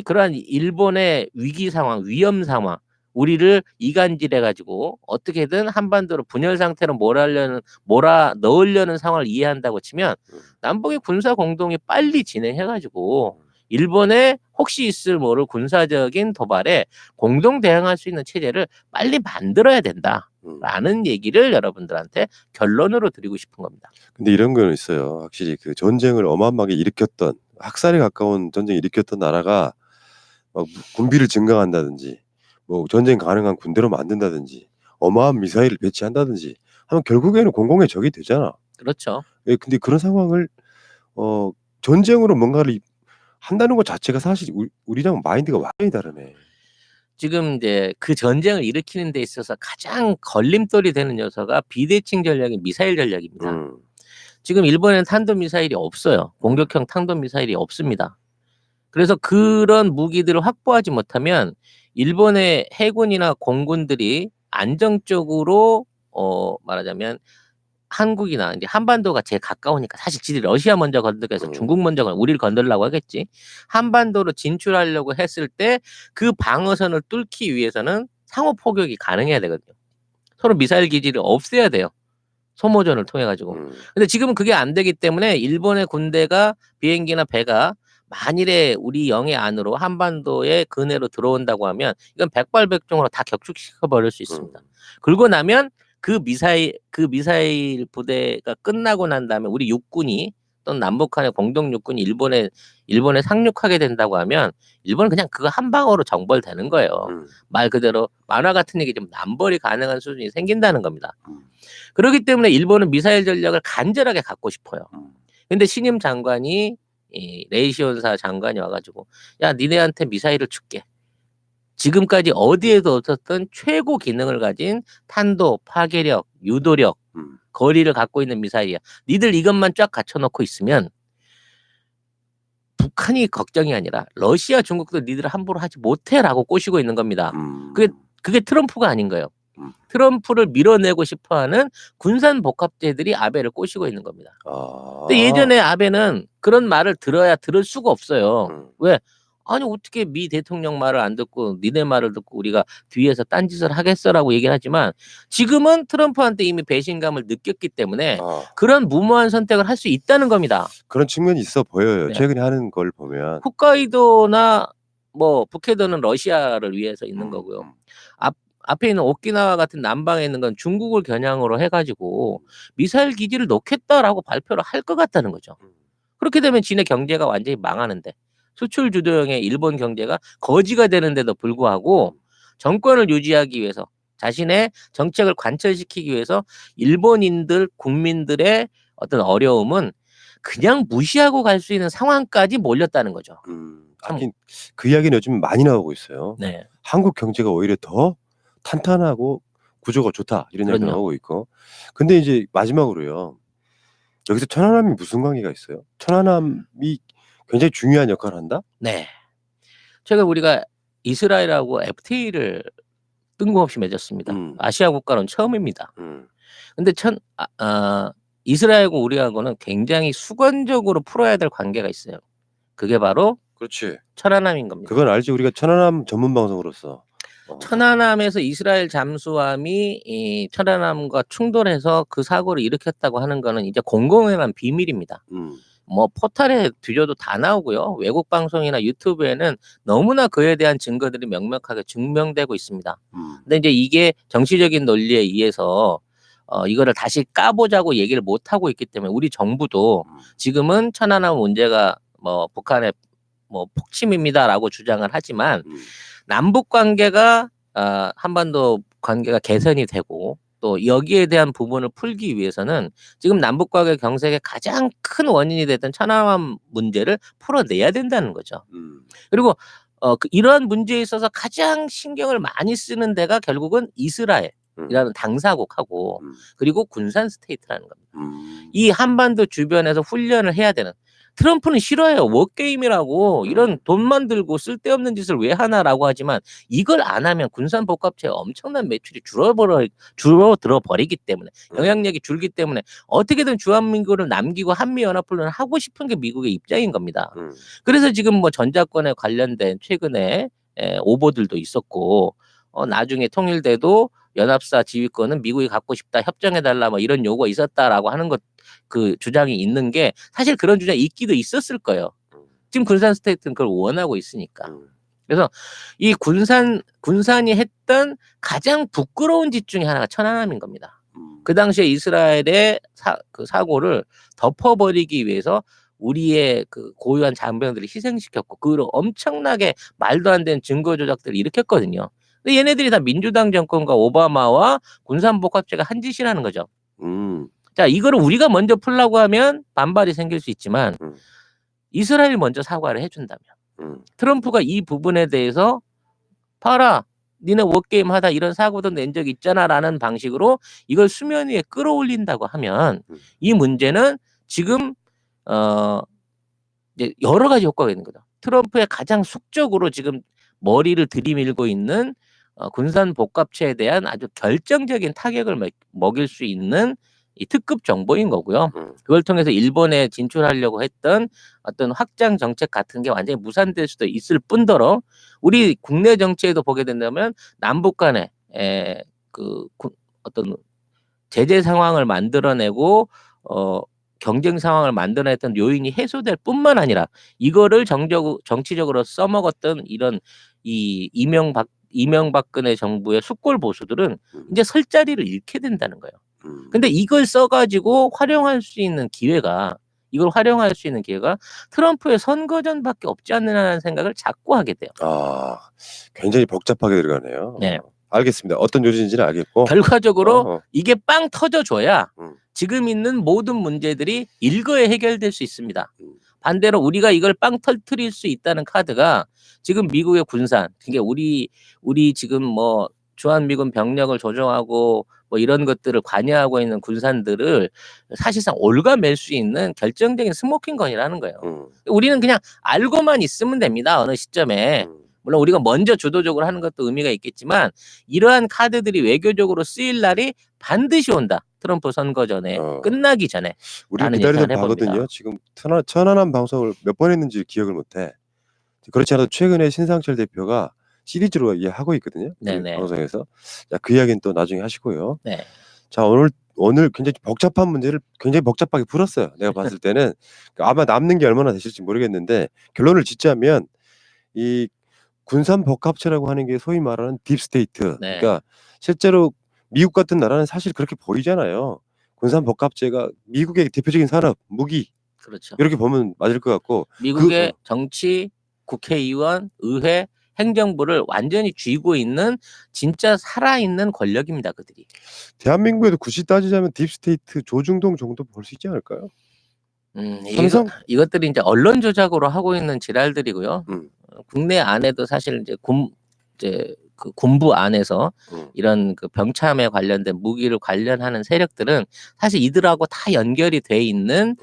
그러한 일본의 위기 상황, 위험 상황, 우리를 이간질해 가지고 어떻게든 한반도로 분열 상태로 몰아 넣으려는 상황을 이해한다고 치면 남북의 군사 공동이 빨리 진행해 가지고 일본에 혹시 있을 모를 군사적인 도발에 공동 대응할 수 있는 체제를 빨리 만들어야 된다라는 얘기를 여러분들한테 결론으로 드리고 싶은 겁니다. 근데 이런 거는 있어요. 확실히 그 전쟁을 어마어마하게 일으켰던, 학살에 가까운 전쟁을 일으켰던 나라가 막 군비를 증강한다든지 뭐 전쟁 가능한 군대로 만든다든지 어마어마한 미사일을 배치한다든지 하면 결국에는 공공의 적이 되잖아. 그렇죠. 근데 그런 상황을 전쟁으로 뭔가를 한다는 것 자체가 사실 우리랑 마인드가 완전히 다르네. 지금 이제 그 전쟁을 일으키는 데 있어서 가장 걸림돌이 되는 요소가 비대칭 전략인 미사일 전략입니다. 지금 일본에는 탄도미사일이 없어요. 공격형 탄도미사일이 없습니다. 그래서 그런 무기들을 확보하지 못하면 일본의 해군이나 공군들이 안정적으로 말하자면 한국이나 이제 한반도가 제일 가까우니까 사실 지들이 러시아 먼저 건드려서 중국 먼저 우리를 건들려고 하겠지. 한반도로 진출하려고 했을 때 그 방어선을 뚫기 위해서는 상호 포격이 가능해야 되거든요. 서로 미사일 기지를 없애야 돼요. 소모전을 통해 가지고. 근데 지금은 그게 안 되기 때문에 일본의 군대가 비행기나 배가 만일에 우리 영해 안으로 한반도의 근해로 들어온다고 하면 이건 백발백중으로 다 격추시켜 버릴 수 있습니다. 그러고 나면 그 미사일 부대가 끝나고 난 다음에 우리 육군이 또는 남북한의 공동 육군이 일본에 상륙하게 된다고 하면 일본은 그냥 그거 한 방어로 정벌되는 거예요. 말 그대로 만화 같은 얘기 좀 남벌이 가능한 수준이 생긴다는 겁니다. 그렇기 때문에 일본은 미사일 전략을 간절하게 갖고 싶어요. 근데 신임 장관이 레이시온사 장관이 와가지고 야 니네한테 미사일을 줄게. 지금까지 어디에도 없었던 최고 기능을 가진 탄도, 파괴력, 유도력, 거리를 갖고 있는 미사일이야. 니들 이것만 쫙 갖춰놓고 있으면 북한이 걱정이 아니라 러시아, 중국도 니들을 함부로 하지 못해라고 꼬시고 있는 겁니다. 그게 트럼프가 아닌 거예요. 트럼프를 밀어내고 싶어하는 군산 복합체들이 아베를 꼬시고 있는 겁니다. 근데 예전에 아베는 그런 말을 들어야 들을 수가 없어요. 왜? 아니 어떻게 미 대통령 말을 안 듣고 니네 말을 듣고 우리가 뒤에서 딴짓을 하겠어라고 얘기를 하지만 지금은 트럼프한테 이미 배신감을 느꼈기 때문에 그런 무모한 선택을 할 수 있다는 겁니다. 그런 측면이 있어 보여요. 네. 최근에 하는 걸 보면. 홋카이도나 뭐 북해도는 러시아를 위해서 있는 거고요. 앞에 있는 오키나와 같은 남방에 있는 건 중국을 겨냥으로 해가지고 미사일 기지를 놓겠다라고 발표를 할 것 같다는 거죠. 그렇게 되면 지네 경제가 완전히 망하는데 수출 주도형의 일본 경제가 거지가 되는데도 불구하고 정권을 유지하기 위해서 자신의 정책을 관철시키기 위해서 일본인들 국민들의 어떤 어려움은 그냥 무시하고 갈 수 있는 상황까지 몰렸다는 거죠. 하긴 그 이야기는 요즘 많이 나오고 있어요. 네. 한국 경제가 오히려 더 탄탄하고 구조가 좋다 이런 이야기 그럼요. 나오고 있고. 근데 이제 마지막으로요. 여기서 천안함이 무슨 관계가 있어요? 천안함이 굉장히 중요한 역할을 한다? 네. 최근 우리가 이스라엘하고 FTA를 뜬금없이 맺었습니다. 아시아 국가로는 처음입니다. 근데 이스라엘과 우리하고는 굉장히 수건적으로 풀어야 될 관계가 있어요. 그게 바로 그렇지. 천안함인 겁니다. 그건 알지. 우리가 천안함 전문 방송으로서. 천안함에서 이스라엘 잠수함이 이 천안함과 충돌해서 그 사고를 일으켰다고 하는 거는 이제 공공연한 비밀입니다. 뭐 포털에 뒤져도 다 나오고요. 외국 방송이나 유튜브에는 너무나 그에 대한 증거들이 명확하게 증명되고 있습니다. 근데 이제 이게 정치적인 논리에 의해서 이거를 다시 까보자고 얘기를 못 하고 있기 때문에 우리 정부도 지금은 천안함 문제가 뭐 북한의 뭐 폭침입니다라고 주장을 하지만 남북 관계가 한반도 관계가 개선이 되고 또 여기에 대한 부분을 풀기 위해서는 지금 남북 관계 경색의 가장 큰 원인이 됐던 천안함 문제를 풀어내야 된다는 거죠. 그리고 이러한 문제에 있어서 가장 신경을 많이 쓰는 데가 결국은 이스라엘이라는 당사국하고 그리고 군산 스테이트라는 겁니다. 이 한반도 주변에서 훈련을 해야 되는 트럼프는 싫어해요. 워게임이라고 이런 돈만 들고 쓸데없는 짓을 왜 하나라고 하지만 이걸 안 하면 군산 복합체의 엄청난 매출이 줄어들어 버리기 때문에 영향력이 줄기 때문에 어떻게든 주한미군을 남기고 한미연합훈련을 하고 싶은 게 미국의 입장인 겁니다. 그래서 지금 뭐 전자권에 관련된 최근에 오보들도 있었고 나중에 통일돼도 연합사 지휘권은 미국이 갖고 싶다 협정해달라 뭐 이런 요구가 있었다라고 하는 것 그 주장이 있는 게 사실 그런 주장이 있기도 있었을 거예요. 지금 군산 스테이트는 그걸 원하고 있으니까. 그래서 이 군산이 했던 가장 부끄러운 짓 중에 하나가 천안함인 겁니다. 그 당시에 이스라엘의 그 사고를 덮어버리기 위해서 우리의 그 고유한 장병들을 희생시켰고 그로 엄청나게 말도 안 되는 증거 조작들을 일으켰거든요. 근데 얘네들이 다 민주당 정권과 오바마와 군산복합체가 한 짓이라는 거죠. 자, 이거를 우리가 먼저 풀라고 하면 반발이 생길 수 있지만 이스라엘이 먼저 사과를 해준다면 트럼프가 이 부분에 대해서 봐라 니네 워게임 하다 이런 사고도 낸 적 있잖아 라는 방식으로 이걸 수면 위에 끌어올린다고 하면 이 문제는 지금 이제 여러 가지 효과가 있는 거죠. 트럼프의 가장 숙적으로 지금 머리를 들이밀고 있는 군산 복합체에 대한 아주 결정적인 타격을 먹일 수 있는 이 특급 정보인 거고요. 그걸 통해서 일본에 진출하려고 했던 어떤 확장 정책 같은 게 완전히 무산될 수도 있을 뿐더러 우리 국내 정치에도 보게 된다면 남북 간에 어떤 제재 상황을 만들어내고 경쟁 상황을 만들어냈던 요인이 해소될 뿐만 아니라 이거를 정치적으로 써먹었던 이런 이 이명박근혜 정부의 숙골 보수들은 이제 설 자리를 잃게 된다는 거예요. 근데 이걸 써가지고 활용할 수 있는 기회가 트럼프의 선거전밖에 없지 않느냐는 생각을 자꾸 하게 돼요. 굉장히 복잡하게 들어가네요. 네. 알겠습니다. 어떤 요지인지는 알겠고 결과적으로 이게 빵 터져줘야 지금 있는 모든 문제들이 일거에 해결될 수 있습니다. 반대로 우리가 이걸 빵 터뜨릴 수 있다는 카드가 지금 미국의 군산, 그러니까 우리 지금 뭐 주한미군 병력을 조정하고 뭐 이런 것들을 관여하고 있는 군산들을 사실상 올가맬 수 있는 결정적인 스모킹건이라는 거예요. 우리는 그냥 알고만 있으면 됩니다. 어느 시점에. 물론 우리가 먼저 주도적으로 하는 것도 의미가 있겠지만 이러한 카드들이 외교적으로 쓰일 날이 반드시 온다. 트럼프 선거 전에 끝나기 전에. 우리가 기다리던 바거든요. 지금 천안함 방송을 몇 번 했는지 기억을 못해. 그렇지 않아도 최근에 신상철 대표가 시리즈로 이야기하고 있거든요. 그 방송에서. 자, 그 이야기는 또 나중에 하시고요. 네. 자, 오늘 굉장히 복잡한 문제를 굉장히 복잡하게 풀었어요. 내가 봤을 때는 아마 남는 게 얼마나 되실지 모르겠는데 결론을 짓자면 이 군산 복합체라고 하는 게 소위 말하는 딥스테이트. 그러니까 실제로 미국 같은 나라는 사실 그렇게 보이잖아요. 군산 복합체가 미국의 대표적인 산업, 무기. 그렇죠. 이렇게 보면 맞을 것 같고 미국의 정치, 국회의원, 의회, 행정부를 완전히 쥐고 있는 진짜 살아있는 권력입니다. 그들이. 대한민국에도 굳이 따지자면 딥스테이트 조중동 정도 볼 수 있지 않을까요? 이것들이 이제 언론 조작으로 하고 있는 지랄들이고요. 국내 안에도 사실 이제 그 군부 안에서 이런 그 병참에 관련된 무기를 관련하는 세력들은 사실 이들하고 다 연결이 돼 있는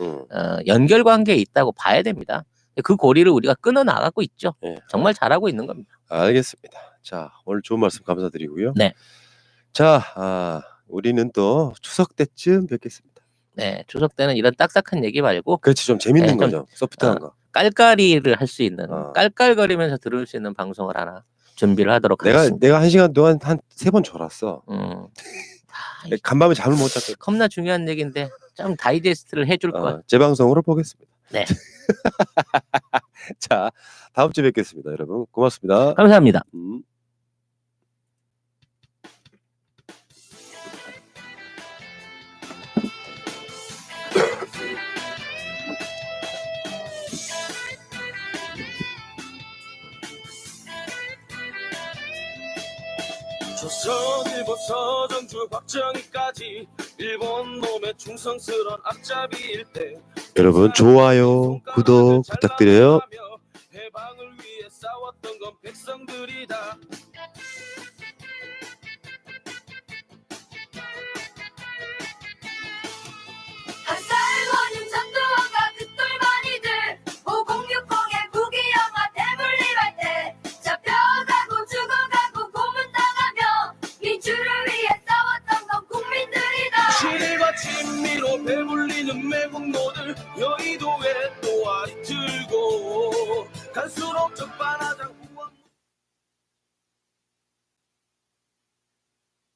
연결 관계에 있다고 봐야 됩니다. 그 고리를 우리가 끊어 나가고 있죠. 네. 정말 잘하고 있는 겁니다. 알겠습니다. 자, 오늘 좋은 말씀 감사드리고요. 네. 자, 우리는 또 추석 때쯤 뵙겠습니다. 네, 추석 때는 이런 딱딱한 얘기 말고 그렇지, 좀 재밌는 거죠. 소프트한 거. 깔깔이를 할 수 있는 깔깔거리면서 들을 수 있는 방송을 하나 준비를 하도록 하겠습니다. 내가 1시간 동안 한 3번 졸았어. 간밤에 잠을 못 잤거든. 겁나 중요한 얘기인데 좀 다이제스트를 해줄 걸. 재방송으로 보겠습니다. 네. 자, 다음 주에 뵙겠습니다, 여러분. 고맙습니다. 감사합니다. 조선, 일본, 서정주, 박정희까지 일본 놈의 충성스런 앞잡이일 때 여러분 좋아요, 구독 부탁드려요. 해방을 위해 싸웠던 건 백성들이다. 한살원인 전두환과 그똘마니들 5060의 국기영화 대물림할 때 잡혀가고 죽어가고 고문당하며 민주를 위해 싸웠던 건 국민들이다. 신일과 친미로 배불리는 매국노들 여의도에 또아리 들고 갈수록 적반하장